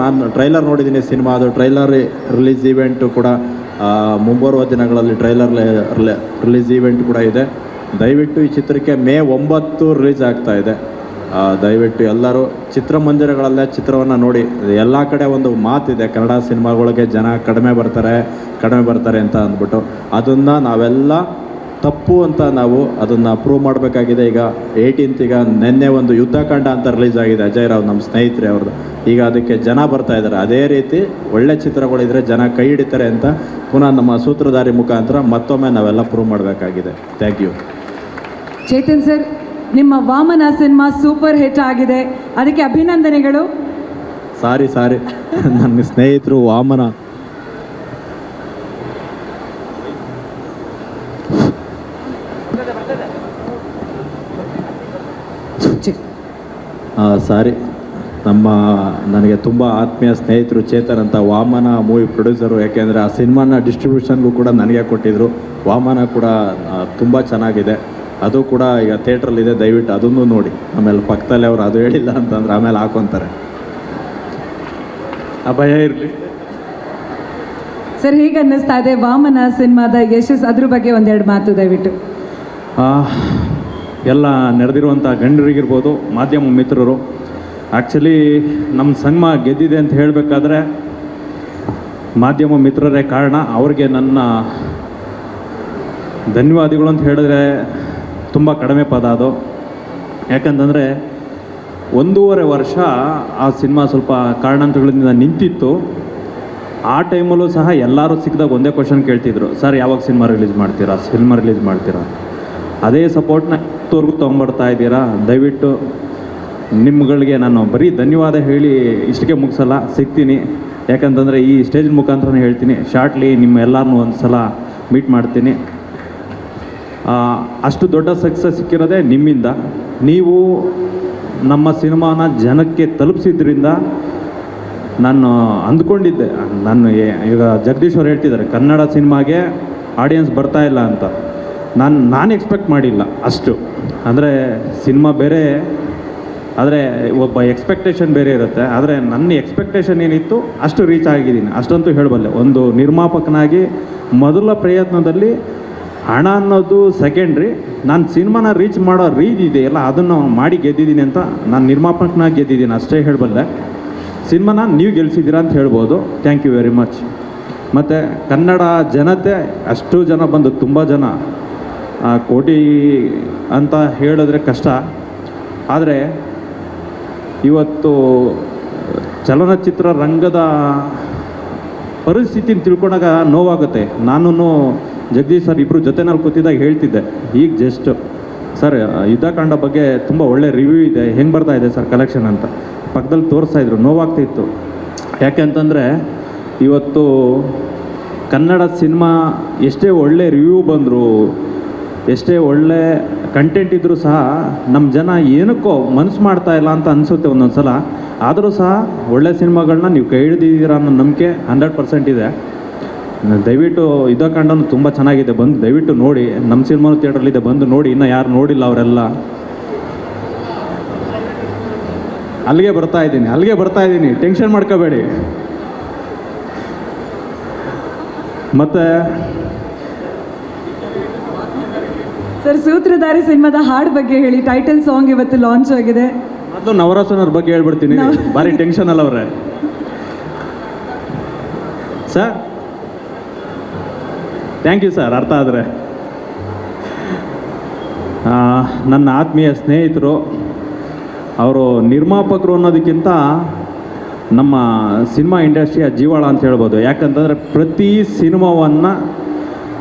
ನಾನು ಟ್ರೈಲರ್ ನೋಡಿದ್ದೀನಿ ಸಿನಿಮಾ. ಅದು ಟ್ರೈಲರ್ ರಿಲೀಸ್ ಈವೆಂಟು ಕೂಡ ಮುಂಬರುವ ದಿನಗಳಲ್ಲಿ ರಿಲೀಸ್ ಈವೆಂಟ್ ಕೂಡ ಇದೆ. ದಯವಿಟ್ಟು ಈ ಚಿತ್ರಕ್ಕೆ ಮೇ 9 ರಿಲೀಸ್ ಆಗ್ತಾ ಇದೆ. ದಯವಿಟ್ಟು ಎಲ್ಲರೂ ಚಿತ್ರಮಂದಿರಗಳಲ್ಲೇ ಚಿತ್ರವನ್ನು ನೋಡಿ. ಎಲ್ಲ ಕಡೆ ಒಂದು ಮಾತಿದೆ, ಕನ್ನಡ ಸಿನಿಮಾಗಳಿಗೆ ಜನ ಕಡಿಮೆ ಬರ್ತಾರೆ ಅಂತ ಅಂದ್ಬಿಟ್ಟು. ಅದನ್ನು ನಾವೆಲ್ಲ ತಪ್ಪು ಅಂತ ನಾವು ಅದನ್ನು ಪ್ರೂವ್ ಮಾಡಬೇಕಾಗಿದೆ. ಈಗ 18th ಈಗ ನಿನ್ನೆ ಒಂದು ಯುದ್ಧಕಾಂಡ ಅಂತ ರಿಲೀಸ್ ಆಗಿದೆ, ಅಜಯ್ ರಾವ್ ನಮ್ಮ ಸ್ನೇಹಿತರೆ ಅವ್ರದ್ದು. ಈಗ ಅದಕ್ಕೆ ಜನ ಬರ್ತಾ ಇದ್ದಾರೆ. ಅದೇ ರೀತಿ ಒಳ್ಳೆ ಚಿತ್ರಗಳಿದ್ರೆ ಜನ ಕೈ ಹಿಡಿತಾರೆ ಅಂತ ಪುನಃ ನಮ್ಮ ಸೂತ್ರಧಾರಿ ಮುಖಾಂತರ ಮತ್ತೊಮ್ಮೆ ನಾವೆಲ್ಲ ಪ್ರೂವ್ ಮಾಡಬೇಕಾಗಿದೆ. Thank you. ಚೇತನ್ ಸರ್, ನಿಮ್ಮ ವಾಮನ ಸಿನಿಮಾ ಸೂಪರ್ ಹಿಟ್ ಆಗಿದೆ, ಅದಕ್ಕೆ ಅಭಿನಂದನೆಗಳು. ಸಾರಿ ನನ್ನ ಸ್ನೇಹಿತರು ವಾಮನ ಸಾರಿ ನನಗೆ ತುಂಬ ಆತ್ಮೀಯ ಸ್ನೇಹಿತರು ಚೇತನ್ ಅಂತ, ವಾಮನ ಮೂವಿ ಪ್ರೊಡ್ಯೂಸರು. ಯಾಕೆಂದರೆ ಆ ಸಿನಿಮಾನ ಡಿಸ್ಟ್ರಿಬ್ಯೂಷನ್ಗೂ ಕೂಡ ನನಗೆ ಕೊಟ್ಟಿದ್ದರು. ವಾಮನ ಕೂಡ ತುಂಬ ಚೆನ್ನಾಗಿದೆ. ಅದು ಕೂಡ ಈಗ ಥಿಯೇಟ್ರಲ್ಲಿದೆ, ದಯವಿಟ್ಟು ಅದನ್ನು ನೋಡಿ. ಆಮೇಲೆ ಪಕ್ಕದಲ್ಲಿ ಅವರು ಅದು ಹೇಳಿಲ್ಲ ಅಂತಂದ್ರೆ ಆಮೇಲೆ ಹಾಕೊತಾರೆ. ಭಯ ಇರಲಿ ಸರ್, ಹೇಗೆ ಅನ್ನಿಸ್ತಾ ಇದೆ ವಾಮನ ಸಿನಿಮಾದ ಯಶಸ್? ಅದ್ರ ಬಗ್ಗೆ ಒಂದೆರಡು ಮಾತು ದಯವಿಟ್ಟು. ಎಲ್ಲ ನಡೆದಿರುವಂಥ ಗಣ್ಯರಿಗಿರ್ಬೋದು, ಮಾಧ್ಯಮ ಮಿತ್ರರು. ಆ್ಯಕ್ಚುಲಿ ನಮ್ಮ ಸಿನಿಮಾ ಗೆದ್ದಿದೆ ಅಂತ ಹೇಳಬೇಕಾದ್ರೆ ಮಾಧ್ಯಮ ಮಿತ್ರರೇ ಕಾರಣ. ಅವ್ರಿಗೆ ನನ್ನ ಧನ್ಯವಾದಗಳು ಅಂತ ಹೇಳಿದ್ರೆ ತುಂಬ ಕಡಿಮೆ ಪದ ಅದು. ಯಾಕಂತಂದರೆ 1.5 ವರ್ಷ ಆ ಸಿನಿಮಾ ಸ್ವಲ್ಪ ಕಾರಣಾಂತರಗಳಿಂದ ನಿಂತಿತ್ತು. ಆ ಟೈಮಲ್ಲೂ ಸಹ ಎಲ್ಲರೂ ಸಿಕ್ಕಿದಾಗ ಒಂದೇ ಕ್ವಶನ್ ಕೇಳ್ತಿದ್ರು, ಸರ್ ಯಾವಾಗ ಸಿನಿಮಾ ರಿಲೀಸ್ ಮಾಡ್ತೀರಾ? ಅದೇ ಸಪೋರ್ಟ್ನ ಇವತ್ತವರೆಗೂ ತೊಗೊಂಬರ್ತಾ ಇದ್ದೀರಾ. ದಯವಿಟ್ಟು ನಿಮ್ಗಳಿಗೆ ನಾನು ಬರೀ ಧನ್ಯವಾದ ಹೇಳಿ ಇಷ್ಟಕ್ಕೆ ಮುಗಿಸಲ್ಲ, ಸಿಗ್ತೀನಿ. ಯಾಕಂತಂದರೆ ಈ ಸ್ಟೇಜ್ ಮುಖಾಂತರನೇ ಹೇಳ್ತೀನಿ, ಶಾರ್ಟ್ಲಿ ನಿಮ್ಮ ಎಲ್ಲರನ್ನೂ ಒಂದು ಸಲ ಮೀಟ್ ಮಾಡ್ತೀನಿ. ಅಷ್ಟು ದೊಡ್ಡ ಸಕ್ಸಸ್ ಸಿಕ್ಕಿರೋದೇ ನಿಮ್ಮಿಂದ. ನೀವು ನಮ್ಮ ಸಿನಿಮಾನ ಜನಕ್ಕೆ ತಲುಪಿಸಿದ್ರಿಂದ ನಾನು ಅಂದ್ಕೊಂಡಿದ್ದೆ. ಈಗ ಜಗದೀಶ್ ಅವ್ರು ಹೇಳ್ತಿದ್ದಾರೆ ಕನ್ನಡ ಸಿನಿಮಾಗೆ ಆಡಿಯನ್ಸ್ ಬರ್ತಾ ಇಲ್ಲ ಅಂತ. ನಾನು ಎಕ್ಸ್ಪೆಕ್ಟ್ ಮಾಡಿಲ್ಲ ಅಷ್ಟು. ಅಂದರೆ ಸಿನಿಮಾ ಬೇರೆ, ಆದರೆ ಒಬ್ಬ ಎಕ್ಸ್ಪೆಕ್ಟೇಷನ್ ಬೇರೆ ಇರುತ್ತೆ. ಆದರೆ ನನ್ನ ಎಕ್ಸ್ಪೆಕ್ಟೇಷನ್ ಏನಿತ್ತು ಅಷ್ಟು ರೀಚ್ ಆಗಿದ್ದೀನಿ, ಅಷ್ಟಂತೂ ಹೇಳಬಲ್ಲೆ. ಒಂದು ನಿರ್ಮಾಪಕನಾಗಿ ಮೊದಲ ಪ್ರಯತ್ನದಲ್ಲಿ ಹಣ ಅನ್ನೋದು ಸೆಕೆಂಡ್ರಿ. ನಾನು ಸಿನಿಮಾನ ರೀಚ್ ಮಾಡೋ ರೀತಿ ಇದೆಯಲ್ಲ ಅದನ್ನು ಮಾಡಿ ಗೆದ್ದಿದ್ದೀನಿ ಅಂತ ನಾನು ನಿರ್ಮಾಪಕನಾಗಿ ಗೆದ್ದಿದ್ದೀನಿ ಅಷ್ಟೇ ಹೇಳಬಲ್ಲೆ. ಸಿನಿಮಾನ ನೀವು ಗೆಲ್ಸಿದ್ದೀರಾ ಅಂತ ಹೇಳ್ಬೋದು. Thank you very much. ಮತ್ತು ಕನ್ನಡ ಜನತೆ ಅಷ್ಟು ಜನ ಬಂದು ತುಂಬ ಜನ ಕೋಟಿ ಅಂತ ಹೇಳಿದ್ರೆ ಕಷ್ಟ. ಆದರೆ ಇವತ್ತು ಚಲನಚಿತ್ರ ರಂಗದ ಪರಿಸ್ಥಿತಿನ ತಿಳ್ಕೊಂಡಾಗ ನೋವಾಗುತ್ತೆ. ನಾನು ಜಗದೀಶ್ ಸರ್ ಇಬ್ಬರು ಜೊತೆನಲ್ಲಿ ಕೂತಿದ್ದಾಗ ಹೇಳ್ತಿದ್ದೆ, ಈಗ ಜಸ್ಟ್ ಸರ್ ಯುದ್ಧಕಾಂಡ ಬಗ್ಗೆ ತುಂಬ ಒಳ್ಳೆ ರಿವ್ಯೂ ಇದೆ, ಹೆಂಗೆ ಬರ್ತಾ ಇದೆ ಸರ್ ಕಲೆಕ್ಷನ್ ಅಂತ ಪಕ್ಕದಲ್ಲಿ ತೋರಿಸ್ತಾಯಿದ್ರು. ನೋವಾಗ್ತಿತ್ತು. ಯಾಕೆ ಅಂತಂದರೆ ಇವತ್ತು ಕನ್ನಡ ಸಿನಿಮಾ ಎಷ್ಟೇ ಒಳ್ಳೆ ರಿವ್ಯೂ ಬಂದರು, ಎಷ್ಟೇ ಒಳ್ಳೆ ಕಂಟೆಂಟ್ ಇದ್ದರೂ ಸಹ ನಮ್ಮ ಜನ ಏನಕ್ಕೋ ಮನಸ್ಸು ಮಾಡ್ತಾ ಇಲ್ಲ ಅಂತ ಅನಿಸುತ್ತೆ ಒಂದೊಂದು ಸಲ. ಆದರೂ ಸಹ ಒಳ್ಳೆ ಸಿನಿಮಾಗಳನ್ನ ನೀವು ಕೈ ಹಿಡಿದಿದ್ದೀರಾ ಅನ್ನೋ ನಂಬಿಕೆ 100% ಇದೆ. ದಯವಿಟ್ಟು ಯುದ್ಧಕಾಂಡನೂ ತುಂಬ ಚೆನ್ನಾಗಿದೆ, ಬಂದು ದಯವಿಟ್ಟು ನೋಡಿ. ನಮ್ಮ ಸಿನಿಮಾನು ಥಿಯೇಟ್ರಲ್ಲಿದೆ, ಬಂದು ನೋಡಿ. ಇನ್ನು ಯಾರು ನೋಡಿಲ್ಲ ಅವರೆಲ್ಲ. ಅಲ್ಲಿಗೆ ಬರ್ತಾ ಇದ್ದೀನಿ, ಟೆನ್ಷನ್ ಮಾಡ್ಕೋಬೇಡಿ. ಮತ್ತು ಸರ್, ಸೂತ್ರಧಾರಿ ಸಿನಿಮಾದ ಹಾಡು ಬಗ್ಗೆ ಹೇಳಿ. ಟೈಟಲ್ ಸಾಂಗ್ ಇವತ್ತು ಲಾಂಚ್ ಆಗಿದೆ. ಮೊದಲು ನವರಸನವ್ರ ಬಗ್ಗೆ ಹೇಳ್ಬಿಡ್ತೀನಿ, ಭಾರಿ ಟೆನ್ಷನ್ ಅಲ್ಲ ಅವ್ರೆ. Sir thank you sir. ಅರ್ಥ ಆದರೆ ನನ್ನ ಆತ್ಮೀಯ ಸ್ನೇಹಿತರು, ಅವರು ನಿರ್ಮಾಪಕರು ಅನ್ನೋದಕ್ಕಿಂತ ನಮ್ಮ ಸಿನಿಮಾ ಇಂಡಸ್ಟ್ರಿಯ ಜೀವಾಳ ಅಂತ ಹೇಳ್ಬೋದು. ಯಾಕಂತಂದರೆ ಪ್ರತಿ ಸಿನಿಮಾವನ್ನು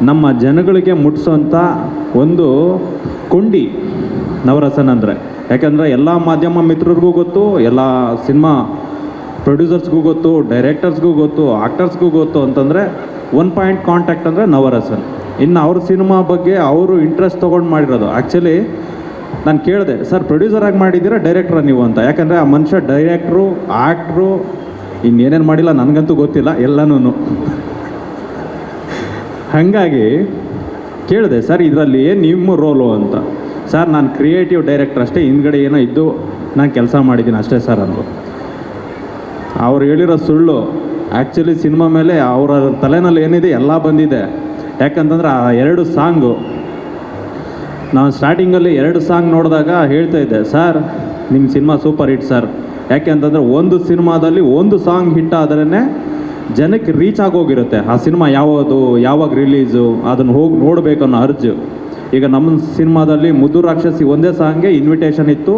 ನಮ್ಮ ಜನಗಳಿಗೆ ಮುಟ್ಟಿಸೋಂಥ ಒಂದು ಕೊಂಡಿ ನವರಸನ್ ಅಂದರೆ. ಯಾಕಂದರೆ ಎಲ್ಲ ಮಾಧ್ಯಮ ಮಿತ್ರರಿಗೂ ಗೊತ್ತು, ಎಲ್ಲ ಸಿನಿಮಾ ಪ್ರೊಡ್ಯೂಸರ್ಸ್ಗೂ ಗೊತ್ತು, ಡೈರೆಕ್ಟರ್ಸ್ಗೂ ಗೊತ್ತು, ಆಕ್ಟರ್ಸ್ಗೂ ಗೊತ್ತು ಅಂತಂದರೆ ಒನ್ ಪಾಯಿಂಟ್ ಕಾಂಟ್ಯಾಕ್ಟ್ ಅಂದರೆ ನವರಸನ್. ಇನ್ನು ಅವ್ರ ಸಿನಿಮಾ ಬಗ್ಗೆ ಅವರು ಇಂಟ್ರೆಸ್ಟ್ ತೊಗೊಂಡು ಮಾಡಿರೋದು. ಆ್ಯಕ್ಚುಲಿ ನಾನು ಕೇಳಿದೆ, ಸರ್ ಪ್ರೊಡ್ಯೂಸರಾಗಿ ಮಾಡಿದ್ದೀರಾ ಡೈರೆಕ್ಟ್ರಾ ನೀವು ಅಂತ. ಯಾಕಂದರೆ ಆ ಮನುಷ್ಯ ಡೈರೆಕ್ಟ್ರು, ಆ್ಯಕ್ಟ್ರು, ಇನ್ನೇನೇನು ಮಾಡಿಲ್ಲ ನನಗಂತೂ ಗೊತ್ತಿಲ್ಲ ಎಲ್ಲನೂ. ಹಾಗಾಗಿ ಕೇಳಿದೆ, ಸರ್ ಇದರಲ್ಲಿ ಏನು ನಿಮ್ಮ ರೋಲು ಅಂತ. ಸರ್ ನಾನು ಕ್ರಿಯೇಟಿವ್ ಡೈರೆಕ್ಟರ್ ಅಷ್ಟೇ, ಹಿಂದ್ಗಡೆ ಏನೋ ಇದ್ದು ನಾನು ಕೆಲಸ ಮಾಡಿದ್ದೀನಿ ಅಷ್ಟೇ ಸರ್ ಅಂದರು. ಅವ್ರು ಹೇಳಿರೋ ಸುಳ್ಳು. ಆ್ಯಕ್ಚುಲಿ ಸಿನಿಮಾ ಮೇಲೆ ಅವರ ತಲೆನಲ್ಲಿ ಏನಿದೆ ಎಲ್ಲ ಬಂದಿದೆ. ಯಾಕಂತಂದ್ರೆ ಆ 2 ಸಾಂಗು ನಾನು ಸ್ಟಾರ್ಟಿಂಗಲ್ಲಿ 2 ಸಾಂಗ್ ನೋಡಿದಾಗ ಹೇಳ್ತಾ ಇದ್ದೆ, ಸರ್ ನಿಮ್ಮ ಸಿನಿಮಾ ಸೂಪರ್ ಹಿಟ್ ಸರ್. ಯಾಕೆ ಅಂತಂದರೆ ಒಂದು ಸಿನಿಮಾದಲ್ಲಿ ಒಂದು ಸಾಂಗ್ ಹಿಟ್ ಆದ್ರೇ ಜನಕ್ಕೆ ರೀಚ್ ಆಗೋಗಿರುತ್ತೆ. ಆ ಸಿನಿಮಾ ಯಾವಾಗ ರಿಲೀಸು ಅದನ್ನು ಹೋಗಿ ನೋಡಬೇಕು ಅನ್ನೋ ಅರ್ಜು. ಈಗ ನಮ್ಮ ಸಿನಿಮಾದಲ್ಲಿ ಮುದ್ದು ರಾಕ್ಷಸಿ ಒಂದೇ ಸಾಂಗ್ಗೆ ಇನ್ವಿಟೇಷನ್ ಇತ್ತು,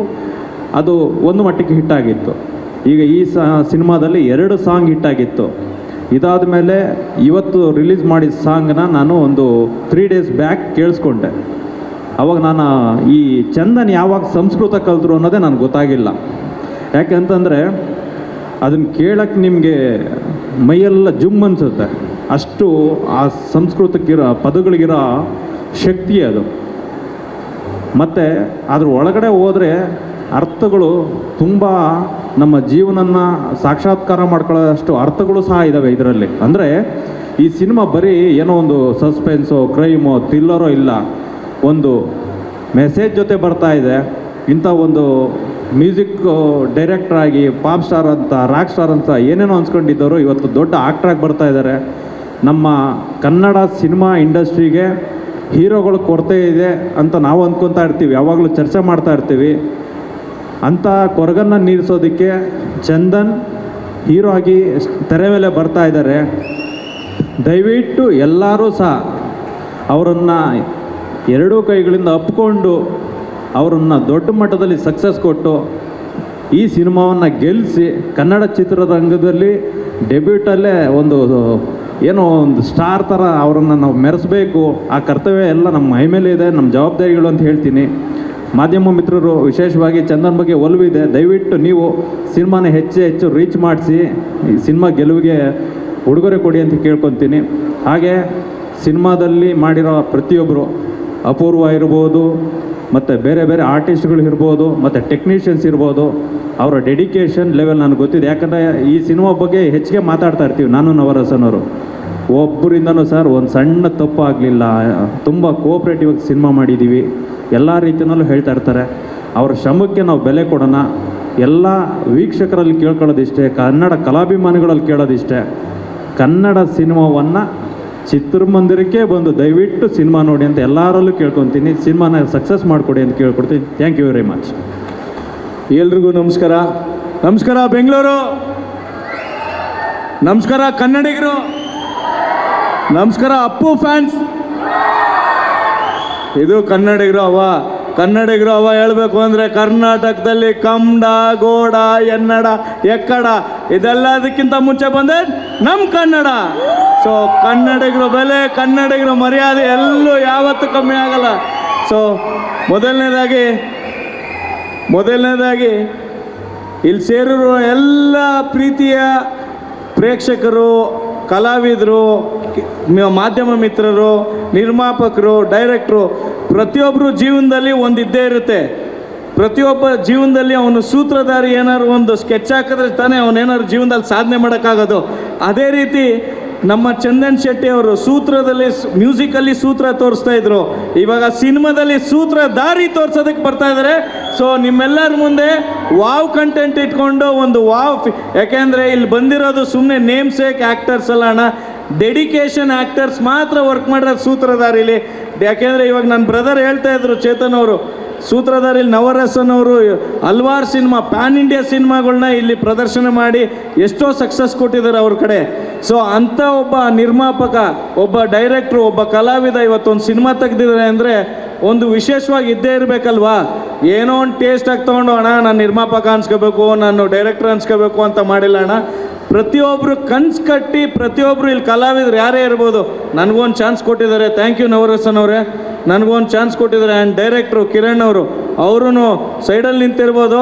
ಅದು ಒಂದು ಮಟ್ಟಿಗೆ ಹಿಟ್ಟಾಗಿತ್ತು. ಈಗ ಈ ಸಿನಿಮಾದಲ್ಲಿ 2 ಸಾಂಗ್ ಹಿಟ್ಟಾಗಿತ್ತು. ಇದಾದ ಮೇಲೆ ಇವತ್ತು ರಿಲೀಸ್ ಮಾಡಿದ ಸಾಂಗ್ನ ನಾನು ಒಂದು 3 days ಬ್ಯಾಕ್ ಕೇಳಿಸ್ಕೊಂಡೆ. ಅವಾಗ ನಾನು ಈ ಚಂದನ್ ಯಾವಾಗ ಸಂಸ್ಕೃತ ಕಲಿತರು ಅನ್ನೋದೇ ನನಗೆ ಗೊತ್ತಾಗಿಲ್ಲ. ಯಾಕೆಂತಂದರೆ ಅದನ್ನು ಕೇಳಕ್ಕೆ ನಿಮಗೆ ಮೈಯೆಲ್ಲ ಜುಮ್ ಅನಿಸುತ್ತೆ. ಅಷ್ಟು ಆ ಸಂಸ್ಕೃತಕ್ಕಿರೋ ಪದಗಳಿಗಿರೋ ಶಕ್ತಿ ಅದು. ಮತ್ತು ಅದ್ರ ಒಳಗಡೆ ಹೋದರೆ ಅರ್ಥಗಳು ತುಂಬ ನಮ್ಮ ಜೀವನನ ಸಾಕ್ಷಾತ್ಕಾರ ಮಾಡ್ಕೊಳ್ಳೋಷ್ಟು ಅರ್ಥಗಳು ಸಹ ಇದ್ದಾವೆ ಇದರಲ್ಲಿ. ಅಂದರೆ ಈ ಸಿನಿಮಾ ಬರೀ ಏನೋ ಒಂದು ಸಸ್ಪೆನ್ಸೋ, ಕ್ರೈಮೋ, ಥ್ರಿಲ್ಲರೋ ಇಲ್ಲ, ಒಂದು ಮೆಸೇಜ್ ಜೊತೆ ಬರ್ತಾ ಇದೆ. ಇಂಥ ಒಂದು ಮ್ಯೂಸಿಕ್ ಡೈರೆಕ್ಟರ್ ಆಗಿ ಪಾಪ್ ಸ್ಟಾರ್ ಅಂತ, ರಾಕ್ ಸ್ಟಾರ್ ಅಂತ ಏನೇನೋ ಅನ್ಸ್ಕೊಂಡಿದ್ದವರು ಇವತ್ತು ದೊಡ್ಡ ಆಕ್ಟ್ರಾಗಿ ಬರ್ತಾ ಇದ್ದಾರೆ. ನಮ್ಮ ಕನ್ನಡ ಸಿನಿಮಾ ಇಂಡಸ್ಟ್ರಿಗೆ ಹೀರೋಗಳು ಕೊರತೆ ಇದೆ ಅಂತ ನಾವು ಅಂದ್ಕೊತಾ ಇರ್ತೀವಿ, ಯಾವಾಗಲೂ ಚರ್ಚೆ ಮಾಡ್ತಾ ಇರ್ತೀವಿ. ಅಂಥ ಕೊರಗನ್ನು ನೀರಿಸೋದಕ್ಕೆ ಚಂದನ್ ಹೀರೋ ಆಗಿ ತೆರೆ ಮೇಲೆ ಬರ್ತಾ ಇದ್ದಾರೆ. ದಯವಿಟ್ಟು ಎಲ್ಲರೂ ಸಹ ಅವರನ್ನು 2 ಕೈಗಳಿಂದ ಅಪ್ಕೊಂಡು ಅವರನ್ನು ದೊಡ್ಡ ಮಟ್ಟದಲ್ಲಿ ಸಕ್ಸಸ್ ಕೊಟ್ಟು ಈ ಸಿನಿಮಾವನ್ನು ಗೆಲ್ಲಿಸಿ ಕನ್ನಡ ಚಿತ್ರರಂಗದಲ್ಲಿ ಡೆಬ್ಯೂಟಲ್ಲೇ ಒಂದು ಏನೋ ಒಂದು ಸ್ಟಾರ್ ಥರ ಅವರನ್ನು ನಾವು ಮೆರೆಸಬೇಕು. ಆ ಕರ್ತವ್ಯ ಎಲ್ಲ ನಮ್ಮ ಮೈ ಮೇಲೆ ಇದೆ, ನಮ್ಮ ಜವಾಬ್ದಾರಿಗಳು ಅಂತ ಹೇಳ್ತೀನಿ. ಮಾಧ್ಯಮ ಮಿತ್ರರು ವಿಶೇಷವಾಗಿ ಚಂದನ್ ಬಗ್ಗೆ ಒಲವಿದೆ, ದಯವಿಟ್ಟು ನೀವು ಸಿನಿಮಾನ ಹೆಚ್ಚು ರೀಚ್ ಮಾಡಿಸಿ ಈ ಸಿನಿಮಾ ಗೆಲುವಿಗೆ ಉಡುಗೊರೆ ಕೊಡಿ ಅಂತ ಕೇಳ್ಕೊತೀನಿ. ಹಾಗೆ ಸಿನಿಮಾದಲ್ಲಿ ಮಾಡಿರೋ ಪ್ರತಿಯೊಬ್ಬರು, ಅಪೂರ್ವ ಇರ್ಬೋದು, ಮತ್ತು ಬೇರೆ ಬೇರೆ ಆರ್ಟಿಸ್ಟ್ಗಳು ಇರ್ಬೋದು, ಮತ್ತು ಟೆಕ್ನಿಷಿಯನ್ಸ್ ಇರ್ಬೋದು, ಅವರ ಡೆಡಿಕೇಶನ್ ಲೆವೆಲ್ ನನಗೆ ಗೊತ್ತಿದೆ. ಯಾಕಂದರೆ ಈ ಸಿನಿಮಾ ಬಗ್ಗೆ ಹೆಚ್ಚಿಗೆ ಮಾತಾಡ್ತಾ ಇರ್ತೀವಿ ನಾನು ನವರಸನ್ ಅವರು. ಒಬ್ಬರಿಂದನೂ ಸರ್ ಒಂದು ಸಣ್ಣ ತಪ್ಪು ಆಗಲಿಲ್ಲ, ತುಂಬ ಕೋಆಪ್ರೇಟಿವ್ ಆಗಿ ಸಿನಿಮಾ ಮಾಡಿದ್ದೀವಿ, ಎಲ್ಲ ರೀತಿಯಲ್ಲೂ ಹೇಳ್ತಾ ಇರ್ತಾರೆ. ಅವರ ಶ್ರಮಕ್ಕೆ ನಾವು ಬೆಲೆ ಕೊಡೋಣ. ಎಲ್ಲ ವೀಕ್ಷಕರಲ್ಲಿ ಕೇಳ್ಕೊಳ್ಳೋದಿಷ್ಟೇ, ಕನ್ನಡ ಕಲಾಭಿಮಾನಿಗಳಲ್ಲಿ ಕೇಳೋದಿಷ್ಟೇ, ಕನ್ನಡ ಸಿನಿಮಾವನ್ನು ಚಿತ್ರಮಂದಿರಕ್ಕೆ ಬಂದು ದಯವಿಟ್ಟು ಸಿನಿಮಾ ನೋಡಿ ಅಂತ ಎಲ್ಲರಲ್ಲೂ ಕೇಳ್ಕೊತೀನಿ. ಸಿನಿಮಾನ ಸಕ್ಸಸ್ ಮಾಡಿಕೊಡಿ ಅಂತ ಕೇಳ್ಕೊಡ್ತೀನಿ. Thank you very much. ಎಲ್ರಿಗೂ ನಮಸ್ಕಾರ. ನಮಸ್ಕಾರ ಬೆಂಗಳೂರು, ನಮಸ್ಕಾರ ಕನ್ನಡಿಗರು. ನಮಸ್ಕಾರ ಅಪ್ಪು ಫ್ಯಾನ್ಸ್. ಇದು ಕನ್ನಡಿಗರು ಅವ ಹೇಳಬೇಕು ಅಂದರೆ ಕರ್ನಾಟಕದಲ್ಲಿ ಕನ್ನಡ, ಗೋಡ, ಎನ್ನಡ, ಎಕ್ಕಡ ಇದೆಲ್ಲದಕ್ಕಿಂತ ಮುಂಚೆ ಬಂದೆ ನಮ್ಮ ಕನ್ನಡ. ಸೊ ಕನ್ನಡಿಗರ ಬೆಲೆ, ಕನ್ನಡಿಗರ ಮರ್ಯಾದೆ ಎಲ್ಲೂ ಯಾವತ್ತೂ ಕಮ್ಮಿ ಆಗಲ್ಲ. ಸೊ ಮೊದಲನೇದಾಗಿ ಇಲ್ಲಿ ಸೇರಿರುವ ಎಲ್ಲ ಪ್ರೀತಿಯ ಪ್ರೇಕ್ಷಕರು, ಕಲಾವಿದರು, ಮಾಧ್ಯಮ ಮಿತ್ರರು, ನಿರ್ಮಾಪಕರು, ಡೈರೆಕ್ಟ್ರು, ಪ್ರತಿಯೊಬ್ಬರು ಜೀವನದಲ್ಲಿ ಒಂದಿದ್ದೇ ಇರುತ್ತೆ. ಪ್ರತಿಯೊಬ್ಬ ಜೀವನದಲ್ಲಿ ಅವನು ಸೂತ್ರಧಾರಿ ಏನಾದ್ರು ಒಂದು ಸ್ಕೆಚ್ ಹಾಕಿದ್ರೆ ತಾನೇ ಅವನೇನಾದ್ರು ಜೀವನದಲ್ಲಿ ಸಾಧನೆ ಮಾಡೋಕ್ಕಾಗೋದು. ಅದೇ ರೀತಿ ನಮ್ಮ ಚಂದನ್ ಶೆಟ್ಟಿ ಅವರು ಸೂತ್ರದಲ್ಲಿ ಮ್ಯೂಸಿಕಲ್ಲಿ ಸೂತ್ರ ತೋರಿಸ್ತಾ ಇದ್ರು, ಇವಾಗ ಸಿನಿಮಾದಲ್ಲಿ ಸೂತ್ರಧಾರಿ ತೋರಿಸೋದಕ್ಕೆ ಬರ್ತಾ ಇದ್ದಾರೆ. ಸೊ ನಿಮ್ಮೆಲ್ಲರ ಮುಂದೆ ವಾವ್ ಕಂಟೆಂಟ್ ಇಟ್ಕೊಂಡು ಒಂದು ಯಾಕೆಂದರೆ ಇಲ್ಲಿ ಬಂದಿರೋದು ಸುಮ್ಮನೆ ನೇಮ್ ಸೇಕ್ ಆ್ಯಕ್ಟರ್ಸ್ ಅಲ್ಲ ಅಣ್ಣ, ಡೆಡಿಕೇಶನ್ ಆ್ಯಕ್ಟರ್ಸ್ ಮಾತ್ರ ವರ್ಕ್ ಮಾಡಿರೋದು ಸೂತ್ರಧಾರಿಲಿ. ಯಾಕೆಂದರೆ ಇವಾಗ ನನ್ನ ಬ್ರದರ್ ಹೇಳ್ತಾ ಇದ್ರು, ಚೇತನ್ ಅವರು, ಸೂತ್ರಧಾರಿಲಿ ನವರಸನ್ ಅವರು ಹಲ್ವಾರು ಸಿನಿಮಾ, ಪ್ಯಾನ್ ಇಂಡಿಯಾ ಸಿನಿಮಾಗಳನ್ನ ಇಲ್ಲಿ ಪ್ರದರ್ಶನ ಮಾಡಿ ಎಷ್ಟೋ ಸಕ್ಸಸ್ ಕೊಟ್ಟಿದ್ದಾರೆ ಅವ್ರ ಕಡೆ. ಸೊ ಅಂಥ ಒಬ್ಬ ನಿರ್ಮಾಪಕ, ಒಬ್ಬ ಡೈರೆಕ್ಟ್ರು, ಒಬ್ಬ ಕಲಾವಿದ ಇವತ್ತೊಂದು ಸಿನಿಮಾ ತೆಗೆದಿದ್ದಾರೆ ಅಂದರೆ ಒಂದು ವಿಶೇಷವಾಗಿ ಇದ್ದೇ ಇರಬೇಕಲ್ವಾ. ಏನೋ ಒಂದು ಟೇಸ್ಟಾಗಿ ತೊಗೊಂಡು ಅಣ್ಣ ನಾನು ನಿರ್ಮಾಪಕ ಅನ್ಸ್ಕೋಬೇಕು, ನಾನು ಡೈರೆಕ್ಟರ್ ಅನ್ಸ್ಕೋಬೇಕು ಅಂತ ಮಾಡಿಲ್ಲ ಅಣ್ಣ. ಪ್ರತಿಯೊಬ್ಬರು ಕನ್ಸು ಕಟ್ಟಿ, ಪ್ರತಿಯೊಬ್ಬರು ಇಲ್ಲಿ ಕಲಾವಿದರು ಯಾರೇ ಇರ್ಬೋದು, ನನಗೊಂದು ಚಾನ್ಸ್ ಕೊಟ್ಟಿದ್ದಾರೆ. ಥ್ಯಾಂಕ್ ಯು ನವರಸನ್ ಅವರೇ, ನನಗೊಂದು ಚಾನ್ಸ್ ಕೊಟ್ಟಿದ್ದಾರೆ. ಆ್ಯಂಡ್ ಡೈರೆಕ್ಟ್ರು ಕಿರಣ್ ಅವರು ಸೈಡಲ್ಲಿ ನಿಂತಿರ್ಬೋದು,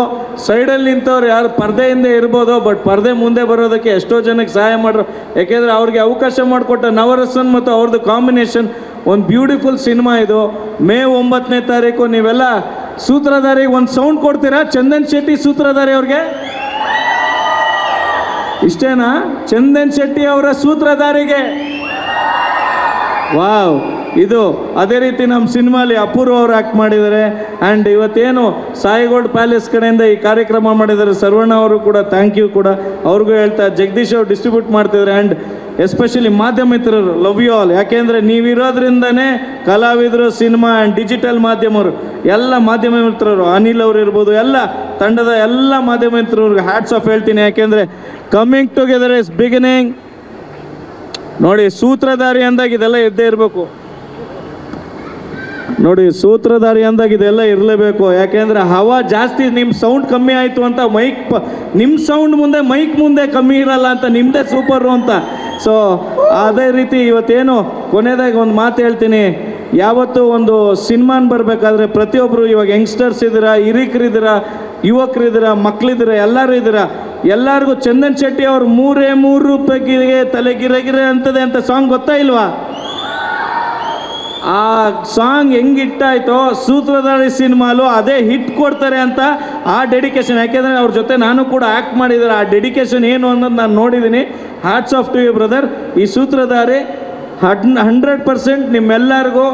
ಸೈಡಲ್ಲಿ ನಿಂತವ್ರು ಯಾರು ಪರ್ದೆಯಿಂದ ಇರ್ಬೋದು, ಬಟ್ ಪರ್ದೆ ಮುಂದೆ ಬರೋದಕ್ಕೆ ಎಷ್ಟೋ ಜನಕ್ಕೆ ಸಹಾಯ ಮಾಡ್ರು. ಯಾಕೆಂದರೆ ಅವ್ರಿಗೆ ಅವಕಾಶ ಮಾಡಿಕೊಟ್ಟ ನವರಸನ್ ಮತ್ತು ಅವ್ರದ್ದು ಕಾಂಬಿನೇಷನ್ ಒಂದು ಬ್ಯೂಟಿಫುಲ್ ಸಿನಿಮಾ ಇದು. ಮೇ 9ನೇ ತಾರೀಕು ನೀವೆಲ್ಲ ಸೂತ್ರಧಾರಿಗೆ ಒಂದು ಸೌಂಡ್ ಕೊಡ್ತೀರಾ? ಚಂದನ್ ಶೆಟ್ಟಿ ಸೂತ್ರಧಾರಿ ಅವ್ರಿಗೆ ಇಷ್ಟೇನಾ? ಚಂದನ್ ಶೆಟ್ಟಿ ಅವರ ಸೂತ್ರಧಾರಿಗೆ ವಾವ್. ಇದು ಅದೇ ರೀತಿ ನಮ್ಮ ಸಿನಿಮಾಲಿ ಅಪೂರ್ವ ಅವರು ಆ್ಯಕ್ಟ್ ಮಾಡಿದ್ದಾರೆ. ಆ್ಯಂಡ್ ಇವತ್ತೇನು ಸಾಯಿಗೋಲ್ಡ್ ಪ್ಯಾಲೇಸ್ ಕಡೆಯಿಂದ ಈ ಕಾರ್ಯಕ್ರಮ ಮಾಡಿದ್ದಾರೆ, ಸರ್ವಣ್ಣ ಅವರು ಕೂಡ ಥ್ಯಾಂಕ್ ಯು ಕೂಡ ಅವ್ರಿಗೂ ಹೇಳ್ತಾ, ಜಗದೀಶ್ ಅವರು ಡಿಸ್ಟ್ರಿಬ್ಯೂಟ್ ಮಾಡ್ತಿದ್ದಾರೆ. ಆ್ಯಂಡ್ ಎಸ್ಪೆಷಲಿ ಮಾಧ್ಯಮ ಮಿತ್ರರು, ಲವ್ ಯು ಆಲ್. ಯಾಕೆಂದರೆ ನೀವಿರೋದ್ರಿಂದನೇ ಕಲಾವಿದರು, ಸಿನಿಮಾ ಆ್ಯಂಡ್ ಡಿಜಿಟಲ್ ಮಾಧ್ಯಮರು, ಎಲ್ಲ ಮಾಧ್ಯಮ ಮಿತ್ರರು, ಅನಿಲ್ ಅವರು ಇರ್ಬೋದು, ಎಲ್ಲ ತಂಡದ ಎಲ್ಲ ಮಾಧ್ಯಮ ಮಿತ್ರರಿಗೆ ಹ್ಯಾಟ್ಸ್ ಆಫ್ ಹೇಳ್ತೀನಿ. ಯಾಕೆಂದರೆ ಕಮ್ಮಿಂಗ್ ಟುಗೆದರ್ ಇಸ್ ಬಿಗಿನಿಂಗ್. ನೋಡಿ, ಸೂತ್ರಧಾರಿ ಅಂದಾಗ ಇದೆಲ್ಲ ಇದ್ದೇ ಇರಬೇಕು. ನೋಡಿ, ಸೂತ್ರಧಾರಿ ಅಂದಾಗ ಇದೆಲ್ಲ ಇರಲೇಬೇಕು. ಯಾಕೆಂದರೆ ಹವಾ ಜಾಸ್ತಿ, ನಿಮ್ಮ ಸೌಂಡ್ ಕಮ್ಮಿ ಆಯಿತು ಅಂತ ನಿಮ್ಮ ಸೌಂಡ್ ಮುಂದೆ ಮೈಕ್ ಮುಂದೆ ಕಮ್ಮಿ ಇರಲ್ಲ ಅಂತ ನಿಮ್ಮದೇ ಸೂಪರು ಅಂತ. ಸೊ ಅದೇ ರೀತಿ ಇವತ್ತೇನು ಕೊನೆಯದಾಗಿ ಒಂದು ಮಾತು ಹೇಳ್ತೀನಿ. ಯಾವತ್ತೂ ಒಂದು ಸಿನಿಮಾನ ಬರಬೇಕಾದ್ರೆ ಪ್ರತಿಯೊಬ್ಬರು, ಇವಾಗ ಯಂಗ್ಸ್ಟರ್ಸ್ ಇದ್ದೀರಾ, ಹಿರಿಕರಿದ್ದೀರಾ, ಯುವಕರಿದ್ದೀರಾ, ಮಕ್ಕಳಿದ್ದೀರಾ, ಎಲ್ಲರೂ ಇದ್ದೀರಾ. ಎಲ್ಲರಿಗೂ ಚಂದನ್ ಶೆಟ್ಟಿ ಅವ್ರು 3 ರೂಪಾಯಿಗೆ ತಲೆ ಗಿರೆ ಅಂತದೆ ಅಂತ ಸಾಂಗ್ ಗೊತ್ತಾ ಇಲ್ವಾ? ಆ ಸಾಂಗ್ ಹೆಂಗಿಟ್ಟಾಯ್ತೋ ಸೂತ್ರಧಾರಿ ಸಿನಿಮಾಲು ಅದೇ ಹಿಟ್ ಕೊಡ್ತಾರೆ ಅಂತ ಆ ಡೆಡಿಕೇಶನ್. ಯಾಕೆಂದರೆ ಅವ್ರ ಜೊತೆ ನಾನು ಕೂಡ ಆ್ಯಕ್ಟ್ ಮಾಡಿದ್ದಾರೆ. ಆ ಡೆಡಿಕೇಶನ್ ಏನು ಅನ್ನೋದು ನಾನು ನೋಡಿದ್ದೀನಿ. Hats off to you brother. ಈ ಸೂತ್ರಧಾರಿ 100% ನಿಮ್ಮೆಲ್ಲರಿಗೂ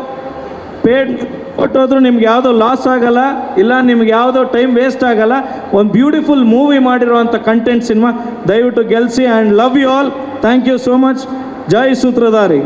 ಪೇಡ್ ಕೊಟ್ಟೋದ್ರೂ ನಿಮ್ಗೆ ಯಾವುದೋ ಲಾಸ್ ಆಗಲ್ಲ, ಇಲ್ಲ ನಿಮ್ಗೆ ಯಾವುದೋ ಟೈಮ್ ವೇಸ್ಟ್ ಆಗಲ್ಲ. ಒಂದು ಬ್ಯೂಟಿಫುಲ್ ಮೂವಿ ಮಾಡಿರೋವಂಥ ಕಂಟೆಂಟ್ ಸಿನಿಮಾ. ದಯವಿಟ್ಟು ಗೆಲ್ಲಿಸಿ. And love you all. Thank you so much. ಜೈ ಸೂತ್ರಧಾರಿ.